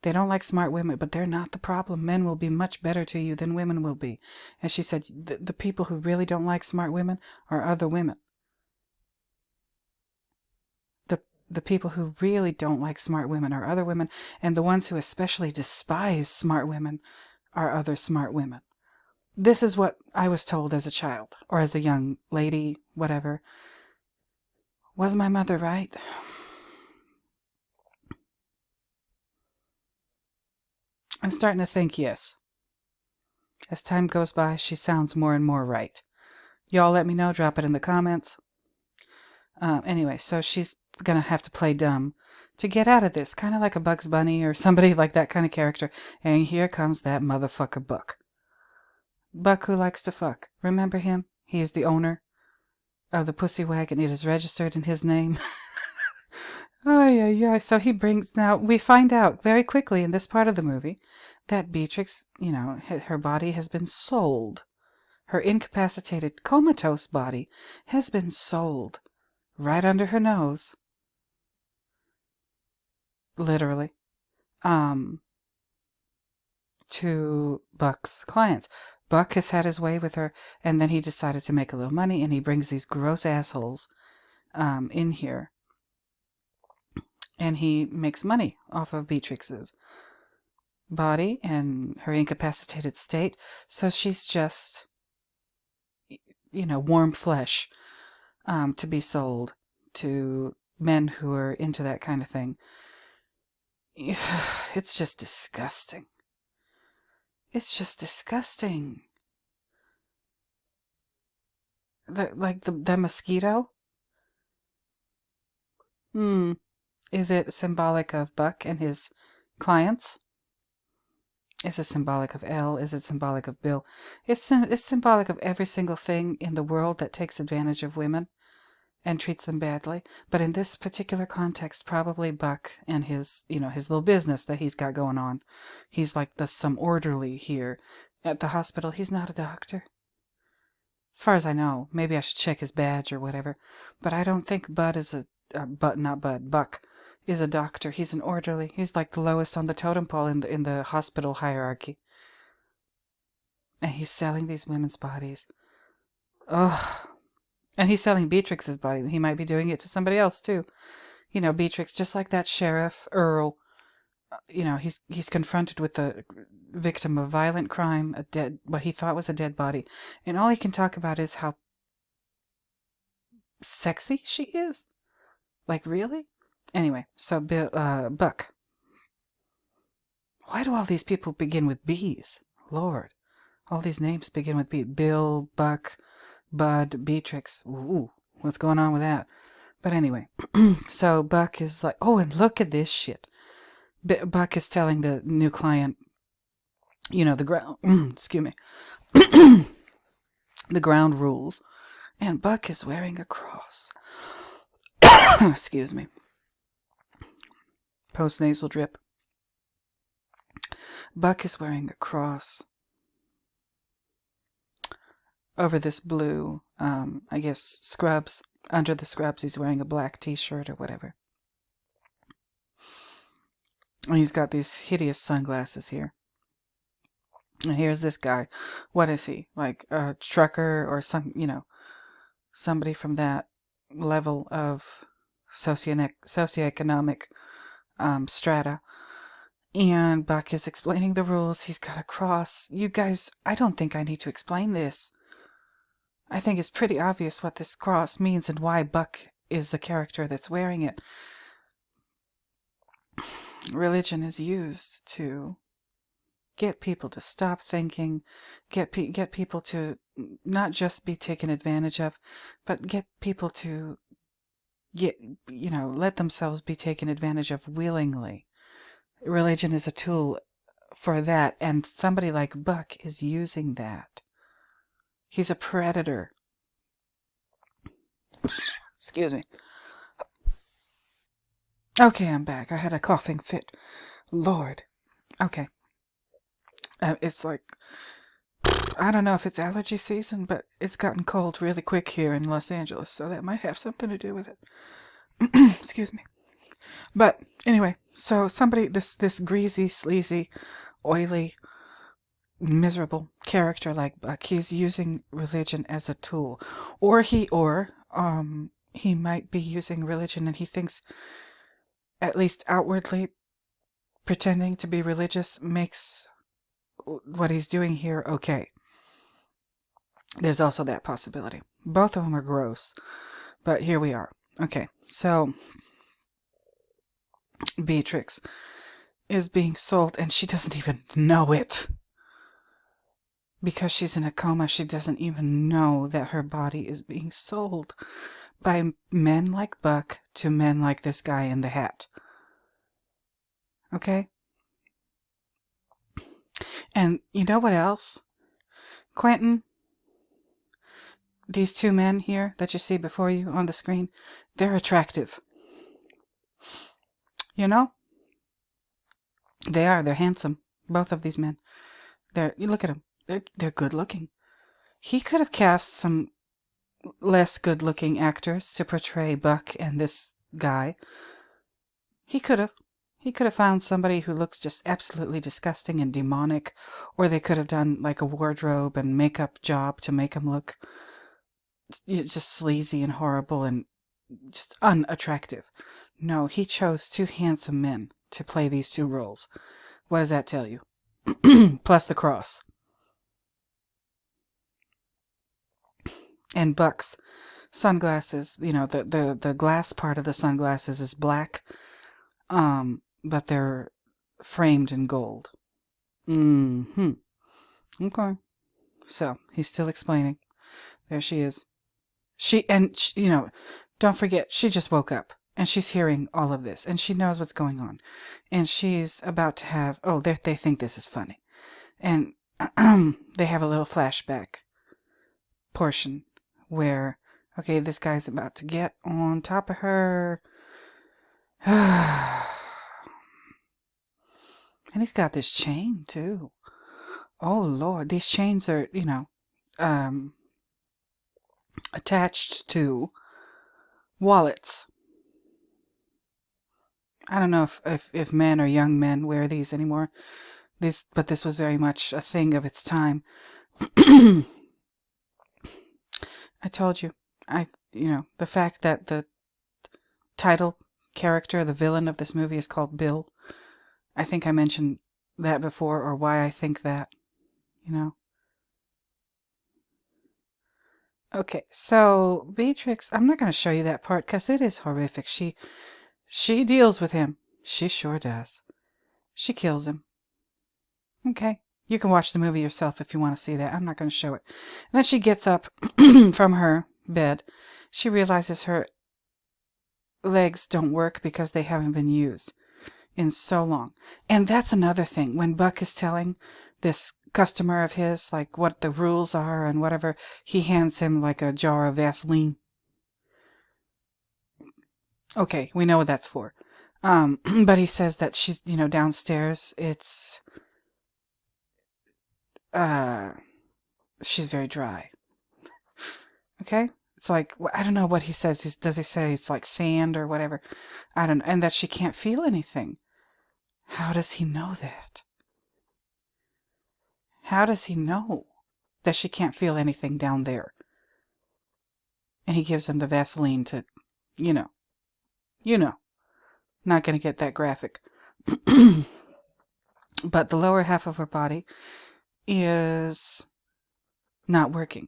They don't like smart women, but they're not the problem. Men will be much better to you than women will be. And she said, the people who really don't like smart women are other women. The people who really don't like smart women are other women, and the ones who especially despise smart women are other smart women. This is what I was told as a child, or as a young lady, whatever. Was my mother right? I'm starting to think yes. As time goes by, she sounds more and more right. Y'all let me know, drop it in the comments. Anyway, so she's gonna have to play dumb to get out of this, kind of like a Bugs Bunny or somebody like that kind of character. And here comes that motherfucker Buck. Buck who likes to fuck. Remember him? He is the owner of the Pussy Wagon. It is registered in his name. Oh, yeah. So he brings... Now, we find out very quickly in this part of the movie that Beatrix, her body has been sold. Her incapacitated, comatose body has been sold right under her nose. Literally. To Buck's clients. Buck has had his way with her, and then he decided to make a little money, and he brings these gross assholes in here. And he makes money off of Beatrix's body and her incapacitated state. So she's just, warm flesh to be sold to men who are into that kind of thing. It's just disgusting. It's just disgusting. The mosquito? Is it symbolic of Buck and his clients? Is it symbolic of Elle? Is it symbolic of Bill? It's symbolic of every single thing in the world that takes advantage of women and treats them badly. But in this particular context, probably Buck and his little business that he's got going on. He's like some orderly here at the hospital. He's not a doctor. As far as I know. Maybe I should check his badge or whatever. But I don't think Buck is a doctor. He's an orderly. He's like the lowest on the totem pole in the hospital hierarchy. And he's selling these women's bodies. Ugh. And he's selling Beatrix's body. He might be doing it to somebody else too. Beatrix, just like that sheriff, Earl. He's confronted with the victim of violent crime, what he thought was a dead body. And all he can talk about is how sexy she is. Like, really? Anyway, so Buck. Why do all these people begin with B's? Lord. All these names begin with B. Bill, Buck, Bud, Beatrix. Ooh, what's going on with that? But anyway, so Buck is like, oh, and look at this shit. Buck is telling the new client, the ground, excuse me, the ground rules. And Buck is wearing a cross. Excuse me. Post-nasal drip. Buck is wearing a cross over this blue, I guess, scrubs. Under the scrubs, he's wearing a black t-shirt or whatever. And he's got these hideous sunglasses here. And here's this guy. What is he? Like a trucker or somebody from that level of socioeconomic strata. And Buck is explaining the rules. He's got a cross. You guys, I don't think I need to explain this. I think it's pretty obvious what this cross means and why Buck is the character that's wearing it. Religion is used to get people to stop thinking, get people to not just be taken advantage of, but get people to let themselves be taken advantage of willingly. Religion is a tool for that, and somebody like Buck is using that. He's a predator. Excuse me. Okay, I'm back. I had a coughing fit. Lord. Okay. It's like, I don't know if it's allergy season, but it's gotten cold really quick here in Los Angeles, so that might have something to do with it. Excuse me. But anyway, so somebody, this greasy, sleazy, oily, miserable character like Buck, he's using religion as a tool. Or he might be using religion and he thinks, at least outwardly, pretending to be religious makes what he's doing here okay. There's also that possibility. Both of them are gross, but here we are. Okay, so Beatrix is being sold and she doesn't even know it. Because she's in a coma, she doesn't even know that her body is being sold by men like Buck to men like this guy in the hat. Okay? And you know what else? Quentin, these two men here that you see before you on the screen, they're attractive. You know? They are. They're handsome. Both of these men. You look at them. They're good looking. He could have cast some less good looking actors to portray Buck and this guy. He could have. He could have found somebody who looks just absolutely disgusting and demonic, or they could have done like a wardrobe and makeup job to make him look just sleazy and horrible and just unattractive. No, he chose two handsome men to play these two roles. What does that tell you? Plus the cross. And Buck's sunglasses, the glass part of the sunglasses is black, but they're framed in gold. Okay. So, he's still explaining. There she is. Don't forget, she just woke up. And she's hearing all of this. And she knows what's going on. And she's about to have... Oh, they think this is funny. And they have a little flashback portion where, okay, this guy's about to get on top of her. And he's got this chain, too. Oh, Lord. These chains are, attached to wallets. I don't know if men or young men wear these anymore. But this was very much a thing of its time. I told you, the fact that the title character, the villain of this movie is called Bill. I think I mentioned that before, or why I think that, Okay, so Beatrix, I'm not going to show you that part because it is horrific. She deals with him. She sure does. She kills him. Okay, you can watch the movie yourself if you want to see that. I'm not going to show it. And then she gets up from her bed. She realizes her legs don't work because they haven't been used in so long. And that's another thing. When Buck is telling this customer of his, like, what the rules are and whatever, he hands him, like, a jar of Vaseline. Okay, we know what that's for. But he says that she's, downstairs, she's very dry. Okay? It's like, I don't know what he says. Does he say it's like sand or whatever? I don't know. And that she can't feel anything. How does he know that? How does he know that she can't feel anything down there? And he gives him the Vaseline to, not going to get that graphic. But the lower half of her body is not working.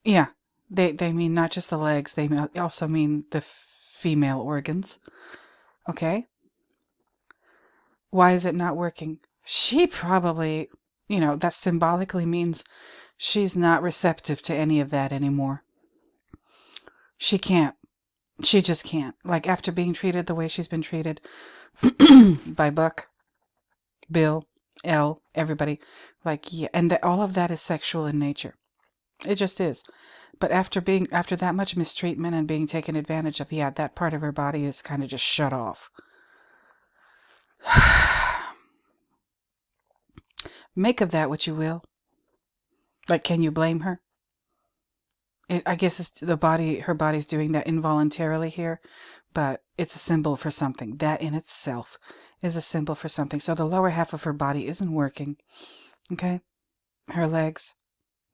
Yeah, they mean not just the legs, they also mean the female organs. Okay? Why is it not working? She probably, that symbolically means she's not receptive to any of that anymore. She can't. She just can't. Like, after being treated the way she's been treated by Buck, Bill, Elle, everybody. Like, yeah, and all of that is sexual in nature. It just is. But after that much mistreatment and being taken advantage of, yeah, that part of her body is kind of just shut off. Make of that what you will. Like, can you blame her? I guess it's the body. Her body's doing that involuntarily here, but it's a symbol for something. That in itself is a symbol for something. So the lower half of her body isn't working. Okay, her legs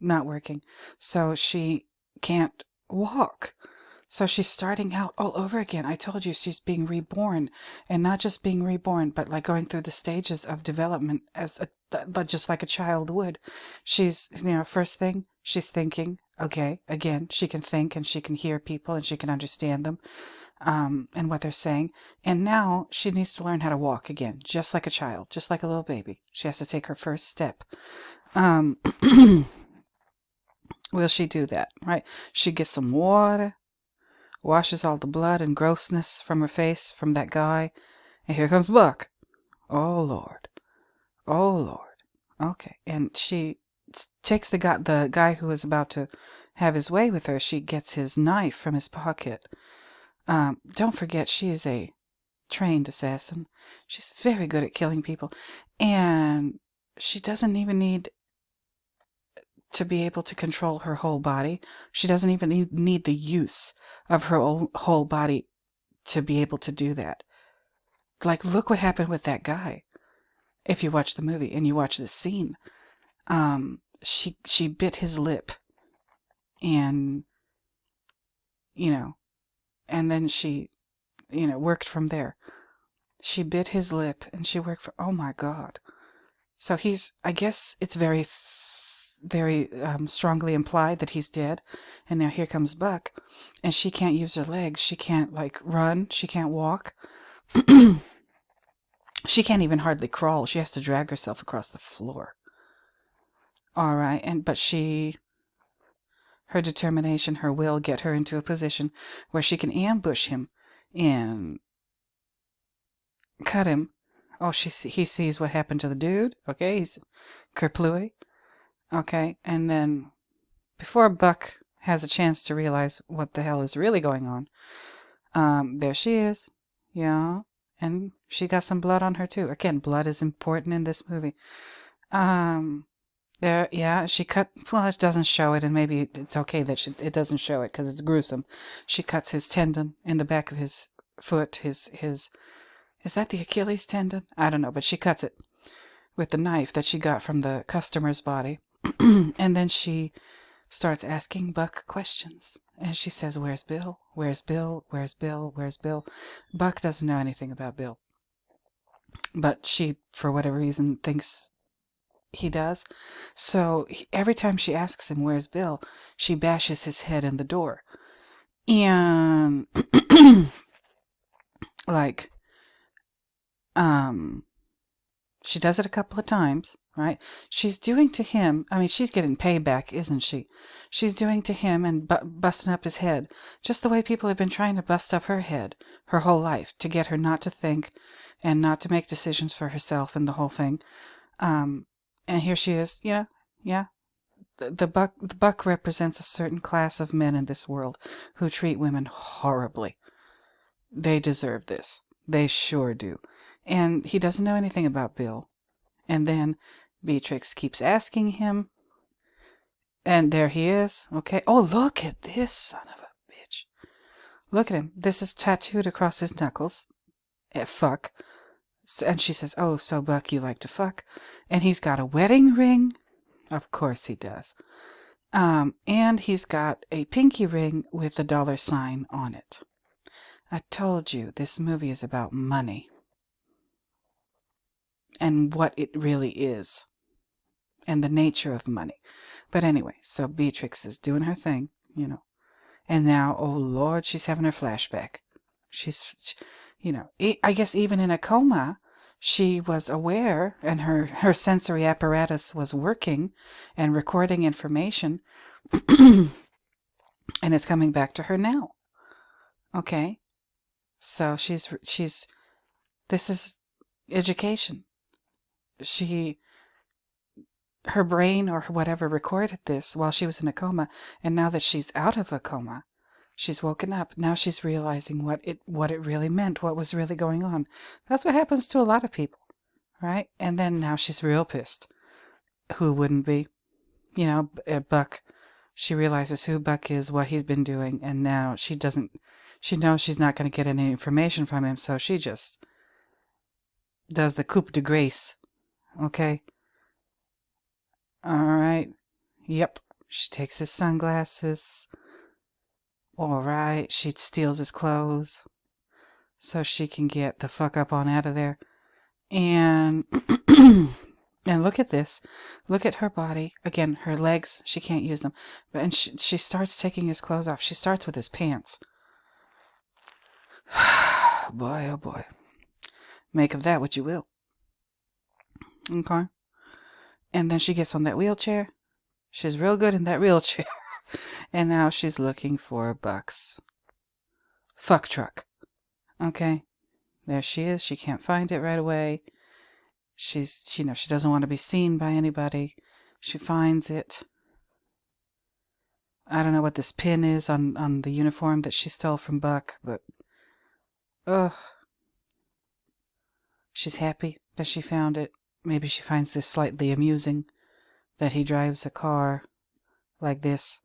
not working, so she can't walk. So she's starting out all over again. I told you she's being reborn, and not just being reborn, but like going through the stages of development but just like a child would. She's, first thing, she's thinking. Okay, again, she can think and she can hear people and she can understand them, and what they're saying. And now she needs to learn how to walk again, just like a child, just like a little baby. She has to take her first step. Will she do that? Right? She gets some water, washes all the blood and grossness from her face from that guy, and here comes Buck. Oh Lord, oh Lord. Okay, and she takes the guy who is about to have his way with her. She gets his knife from his pocket. Don't forget, she is a trained assassin. She's very good at killing people, and she doesn't even need to be able to control her whole body. She doesn't even need the use of her whole body to be able to do that. Like, look what happened with that guy. If you watch the movie and you watch this scene, she bit his lip, and and then she worked from there. She bit his lip and she worked for, oh my God. So I guess it's very strongly implied that he's dead. And now here comes Buck, and she can't use her legs. She can't run. She can't walk. She can't even hardly crawl. She has to drag herself across the floor. All right. But her determination, her will get her into a position where she can ambush him and cut him. Oh, he sees what happened to the dude. Okay, he's kerplooey. Okay, and then before Buck has a chance to realize what the hell is really going on, there she is. Yeah, and she got some blood on her too. Again, blood is important in this movie. She cut. Well, it doesn't show it, and maybe it's okay that it doesn't show it because it's gruesome. She cuts his tendon in the back of his foot. His is that the Achilles tendon? I don't know, but she cuts it with the knife that she got from the customer's body. And then she starts asking Buck questions. And she says, "Where's Bill? Where's Bill? Where's Bill? Where's Bill?" Buck doesn't know anything about Bill, but she, for whatever reason, thinks he does. So every time she asks him, "Where's Bill?" she bashes his head in the door. And she does it a couple of times, right? She's doing to him, she's getting payback, isn't she? She's doing to him and busting up his head, just the way people have been trying to bust up her head her whole life, to get her not to think and not to make decisions for herself and the whole thing. And here she is, yeah. The Buck represents a certain class of men in this world who treat women horribly. They deserve this. They sure do. And he doesn't know anything about Bill. And then Beatrix keeps asking him. And there he is. Okay. Oh, look at this son of a bitch. Look at him. This is tattooed across his knuckles. Fuck. And she says, "Oh, so Buck, you like to fuck?" And he's got a wedding ring. Of course he does. And he's got a pinky ring with a $sign on it. I told you, this movie is about money. And what it really is. And the nature of money. But anyway, so Beatrix is doing her thing, And now, oh Lord, she's having her flashback. I guess even in a coma, she was aware, and her sensory apparatus was working and recording information. And it's coming back to her now. Okay? So this is education. Her brain or whatever recorded this while she was in a coma, and now that she's out of a coma, she's woken up. Now she's realizing what it really meant, what was really going on. That's what happens to a lot of people, right? And then now she's real pissed. Who wouldn't be? Buck. She realizes who Buck is, what he's been doing, and now she knows she's not going to get any information from him, so she just does the coup de grace. Okay? Alright. Yep. She takes his sunglasses. Alright. She steals his clothes so she can get the fuck up on out of there. And and look at this. Look at her body. Again, her legs, she can't use them. And she starts taking his clothes off. She starts with his pants. Boy, oh boy. Make of that what you will. Okay. And then she gets on that wheelchair. She's real good in that wheelchair. And now she's looking for Buck's fuck truck. Okay. There she is. She can't find it right away. She doesn't want to be seen by anybody. She finds it. I don't know what this pin is on the uniform that she stole from Buck, but she's happy that she found it. Maybe she finds this slightly amusing, that he drives a car like this.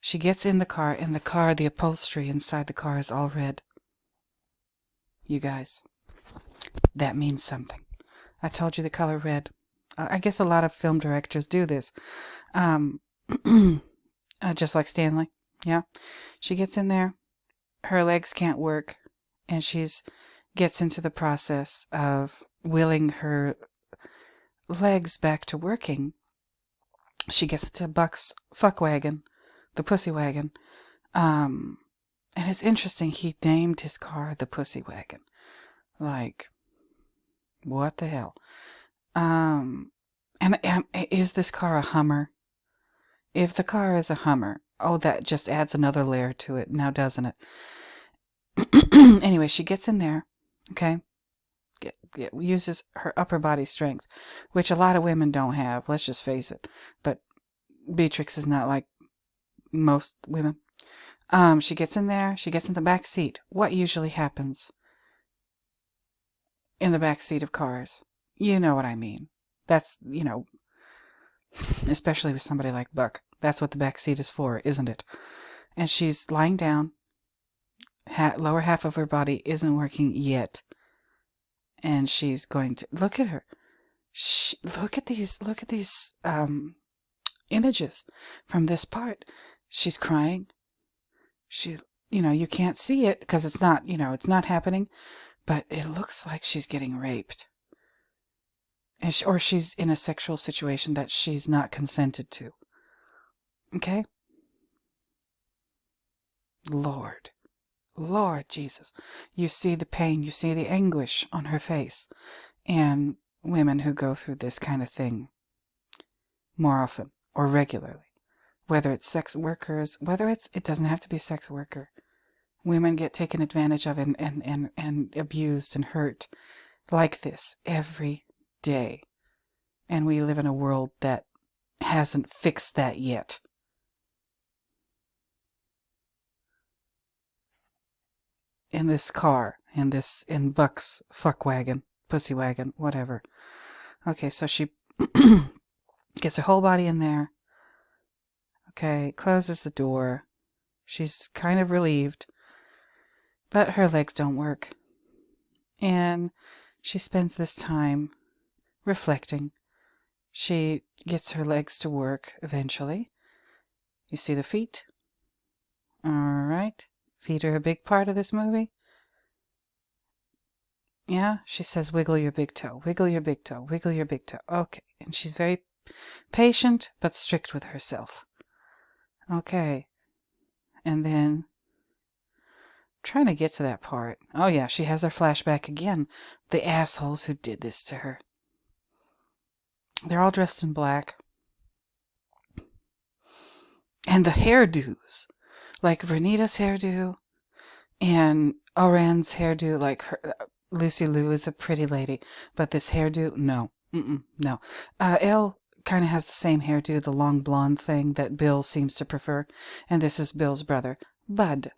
She gets in the car. The upholstery inside the car is all red. You guys, that means something. I told you the color red. I guess a lot of film directors do this. Just like Stanley. Yeah. She gets in there. Her legs can't work. And gets into the process of willing her legs back to working. She gets to Buck's fuck wagon, the pussy wagon. And it's interesting, he named his car the Pussy Wagon. Like, what the hell? And is this car a Hummer? If the car is a Hummer, that just adds another layer to it now, doesn't it? Anyway, she gets in there, okay? Uses her upper body strength, which a lot of women don't have, let's just face it. But Beatrix is not like most women. She gets in there, she gets in the back seat. What usually happens in the back seat of cars? You know what I mean. That's, especially with somebody like Buck. That's what the back seat is for, isn't it? And she's lying down. Lower half of her body isn't working yet. And she's going to... Look at her. Look at these images from this part. She's crying. You can't see it because it's not, it's not happening, but it looks like she's getting raped. Or she's in a sexual situation that she's not consented to. Okay? Lord Jesus. You see the pain, you see the anguish on her face. And women who go through this kind of thing more often or regularly. Whether it's sex workers, it doesn't have to be sex worker. Women get taken advantage of and abused and hurt like this every day. And we live in a world that hasn't fixed that yet. In this car, in Buck's fuck wagon, pussy wagon, whatever. Okay, so she gets her whole body in there. Okay, closes the door. She's kind of relieved, but her legs don't work. And she spends this time reflecting. She gets her legs to work eventually. You see the feet? All right. Feet are a big part of this movie. Yeah, she says, wiggle your big toe, wiggle your big toe, wiggle your big toe. Okay, and she's very patient but strict with herself. Okay, and then trying to get to that part. Oh yeah, she has her flashback again. The assholes who did this to her. They're all dressed in black. And the hairdos, like Vernita's hairdo And Oren's hairdo, like Lucy Liu is a pretty lady, but this hairdo, no. No. Elle kind of has the same hairdo, the long blonde thing that Bill seems to prefer. And this is Bill's brother, Bud.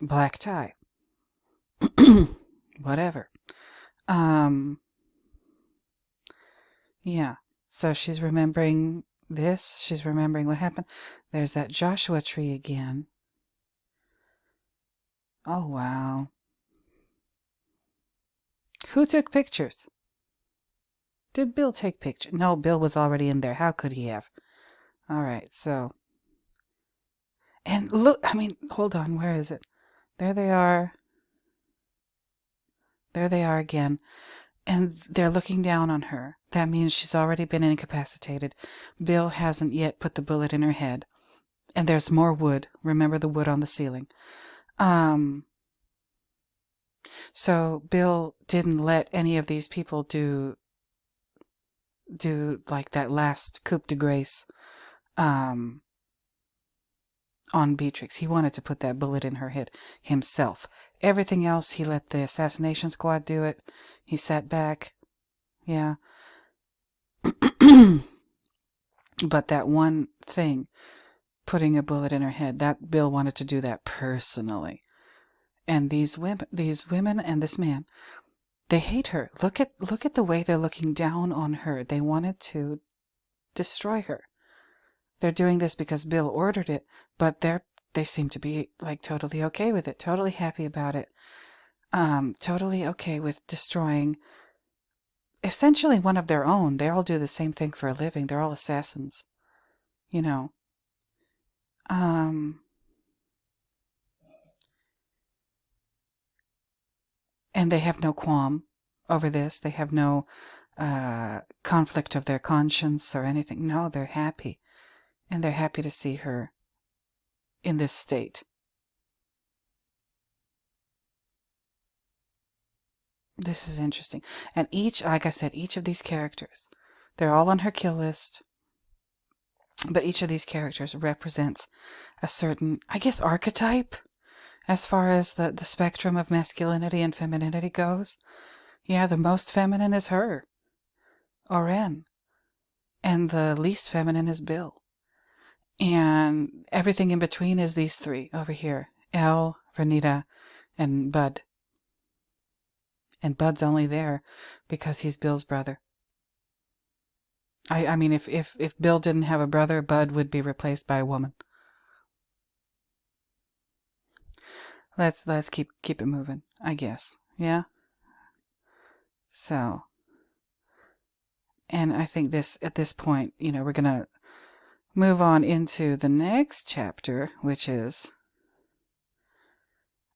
Black tie. Whatever. Yeah. So she's remembering this. She's remembering what happened. There's that Joshua tree again. Oh, wow. Who took pictures? Did Bill take pictures? No, Bill was already in there. How could he have? All right, so. And look, I mean, hold on. Where is it? There they are. There they are again. And they're looking down on her. That means she's already been incapacitated. Bill hasn't yet put the bullet in her head. And there's more wood. Remember the wood on the ceiling. So Bill didn't let any of these people do like that last coup de grace on Beatrix. He wanted to put that bullet in her head himself. Everything else, he let the assassination squad do it. He sat back. Yeah. But that one thing, putting a bullet in her head, that Bill wanted to do that personally. And these women and this man, they hate her. Look at the way they're looking down on her. They wanted to destroy her. They're doing this because Bill ordered it, but they seem to be like totally okay with it, totally happy about it, totally okay with destroying essentially one of their own. They all do the same thing for a living. They're all assassins, you know. And they have no qualm over this. They have no conflict of their conscience or anything. No, they're happy. And they're happy to see her in this state. This is interesting. And like I said, each of these characters, they're all on her kill list. But each of these characters represents a certain, I guess, archetype as far as the spectrum of masculinity and femininity goes. Yeah, the most feminine is her, Oren. And the least feminine is Bill. And everything in between is these three over here. Elle, Vernita, and Bud. And Bud's only there because he's Bill's brother. I mean, if Bill didn't have a brother, Bud would be replaced by a woman. Let's keep it moving, I guess. Yeah? So, and I think at this point, we're going to move on into the next chapter, which is,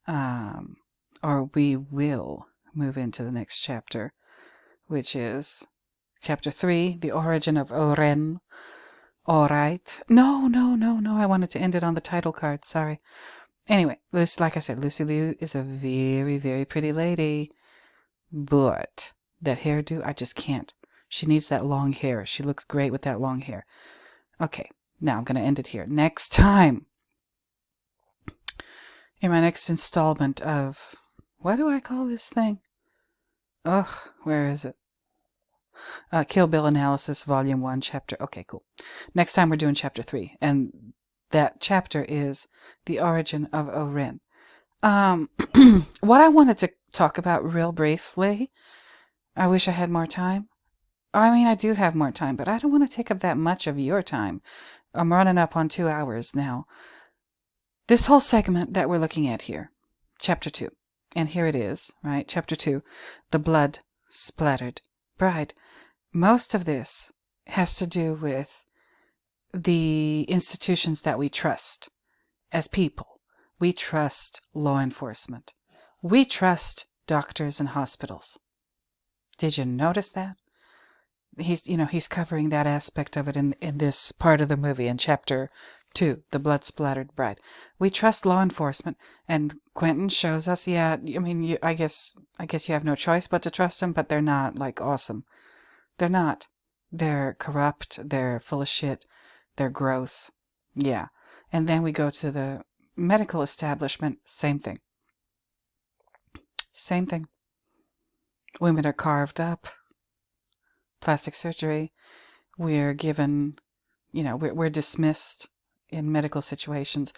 or we will move into the next chapter, which is Chapter 3, The Origin of Oren. All right. No. I wanted to end it on the title card. Sorry. Anyway, like I said, Lucy Liu is a very, very pretty lady. But that hairdo, I just can't. She needs that long hair. She looks great with that long hair. Okay, now I'm going to end it here. Next time, in my next installment of, what do I call this thing? Ugh, where is it? Kill Bill Analysis, Volume 1, Chapter... Okay, cool. Next time we're doing Chapter 3, and that chapter is The Origin of Oren. What I wanted to talk about real briefly, I wish I had more time. I mean, I do have more time, but I don't want to take up that much of your time. I'm running up on 2 hours now. This whole segment that we're looking at here, Chapter 2, and here it is, right? Chapter 2, The Blood-Splattered Bride. Most of this has to do with the institutions that we trust as people. We trust law enforcement. We trust doctors and hospitals. Did you notice that? He's covering that aspect of it in this part of the movie in Chapter 2, The Blood-Splattered Bride. We trust law enforcement, and Quentin shows us, I mean, I guess you have no choice but to trust them, but they're not, like, awesome. They're not. They're corrupt. They're full of shit. They're gross. Yeah. And then we go to medical establishment, same thing. Same thing. Women are carved up. Plastic surgery. We're given, we're dismissed in medical situations.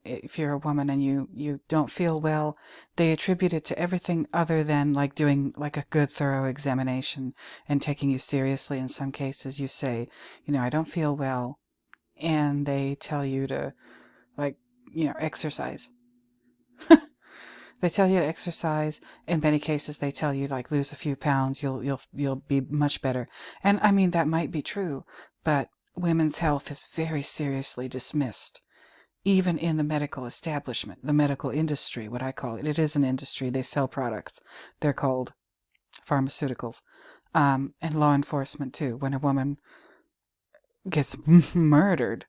If you're a woman and you don't feel well, they attribute it to everything other than like doing like a good thorough examination and taking you seriously. In some cases you say, I don't feel well, and they tell you to exercise. They tell you to exercise. In many cases they tell you like lose a few pounds, you'll be much better. And I mean that might be true, but women's health is very seriously dismissed, even in the medical establishment, the medical industry, what I call it. It is an industry. They sell products. They're called pharmaceuticals. And law enforcement too. When a woman gets murdered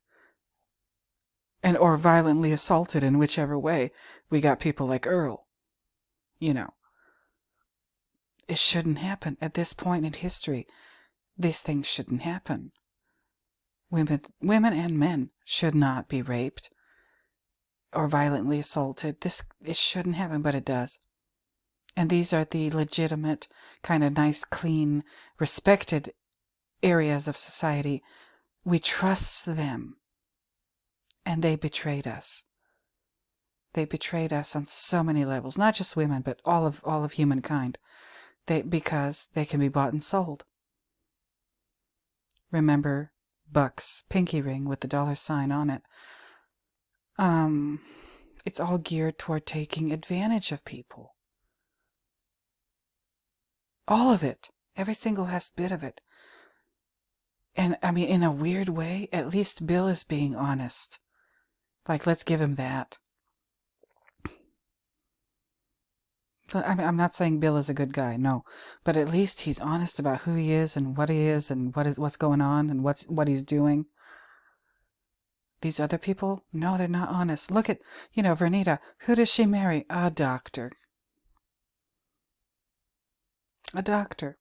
or violently assaulted in whichever way, we got people like Earl. It shouldn't happen. At this point in history, these things shouldn't happen. Women and men should not be raped or violently assaulted. It shouldn't happen, but it does. And these are the legitimate, kind of nice, clean, respected areas of society. We trust them. And they betrayed us. They betrayed us on so many levels, not just women, but all of humankind. Because they can be bought and sold. Remember Buck's pinky ring with the $sign on it. It's all geared toward taking advantage of people. All of it. Every single last bit of it. And I mean, in a weird way, at least Bill is being honest. Like, let's give him that. I mean, I'm not saying Bill is a good guy, no. But at least he's honest about who he is and what's going on and what he's doing. These other people, no, they're not honest. Look at, Vernita. Who does she marry? A doctor. A doctor.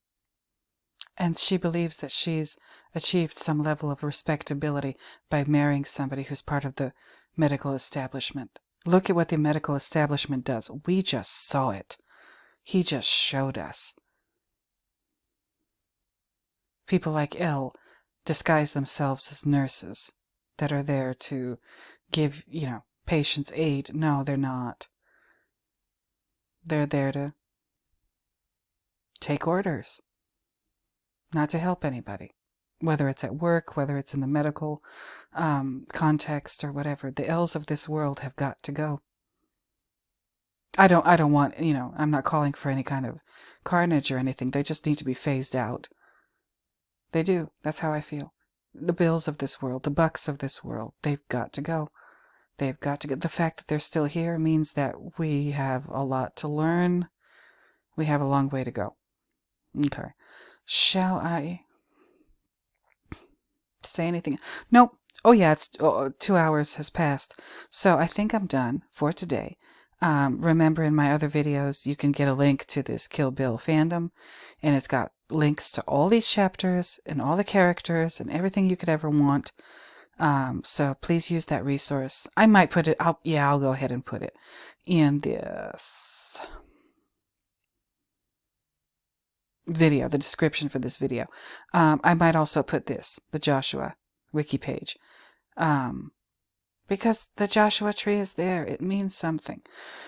And she believes that she's achieved some level of respectability by marrying somebody who's part of the medical establishment. Look at what the medical establishment does. We just saw it. He just showed us. People like Elle disguise themselves as nurses that are there to give, patients aid. No, they're not. They're there to take orders, not to help anybody. Whether it's at work, whether it's in the medical context or whatever. The L's of this world have got to go. I don't want, I'm not calling for any kind of carnage or anything. They just need to be phased out. They do. That's how I feel. The Bills of this world, the Bucks of this world, they've got to go. They've got to go. The fact that they're still here means that we have a lot to learn. We have a long way to go. Okay. Shall I say anything? Nope. Oh yeah, it's 2 hours has passed. So I think I'm done for today. Remember, in my other videos, you can get a link to this Kill Bill fandom, and it's got links to all these chapters and all the characters and everything you could ever want. So please use that resource. I might put it. I'll go ahead and put it in this video, the description for this video. I might also put the Joshua wiki page. Because the Joshua tree is there. It means something.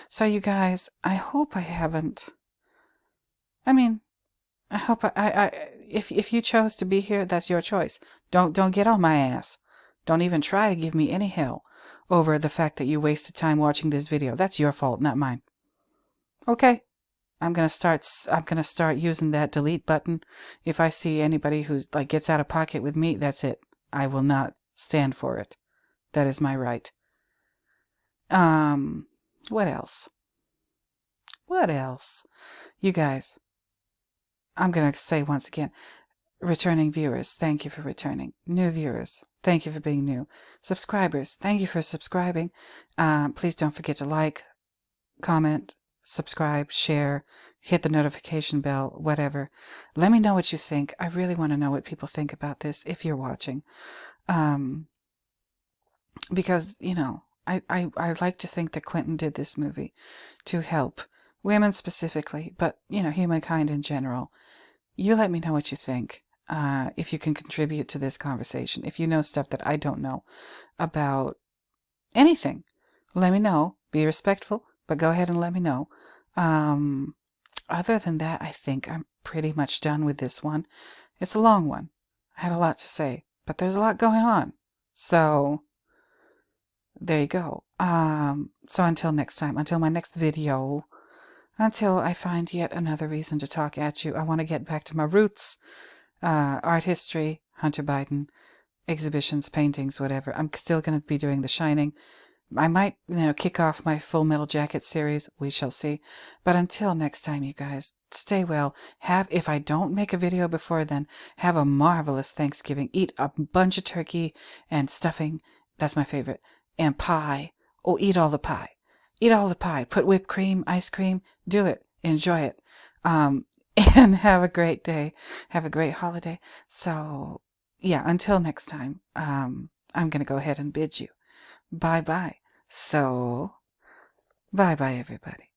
So you guys, I hope I haven't... I hope if you chose to be here, that's your choice. Don't get on my ass. Don't even try to give me any hell over the fact that you wasted time watching this video. That's your fault, not mine. Okay? I'm gonna start using that delete button. If I see anybody who's gets out of pocket with me, that's it. I will not stand for it. That is my right. What else? What else? You guys, I'm going to say once again, returning viewers, thank you for returning. New viewers, thank you for being new. Subscribers, thank you for subscribing. Please don't forget to like, comment, subscribe, share, hit the notification bell, whatever. Let me know what you think. I really want to know what people think about this if you're watching. Because, I like to think that Quentin did this movie to help women specifically, but, you know, humankind in general. You let me know what you think. If you can contribute to this conversation. If you know stuff that I don't know about anything, let me know. Be respectful, but go ahead and let me know. Other than that, I think I'm pretty much done with this one. It's a long one. I had a lot to say, but there's a lot going on. So, there you go. So until next time, until my next video, until I find yet another reason to talk at you, I want to get back to my roots. Art history, Hunter Biden, exhibitions, paintings, whatever. I'm still going to be doing The Shining. I might, kick off my Full Metal Jacket series. We shall see. But until next time, you guys, stay well. If I don't make a video before then, have a marvelous Thanksgiving. Eat a bunch of turkey and stuffing. That's my favorite. And pie. Oh, eat all the pie. Eat all the pie. Put whipped cream, ice cream. Do it. Enjoy it. And have a great day. Have a great holiday. So, yeah, until next time, I'm going to go ahead and bid you bye-bye. So, bye-bye, everybody.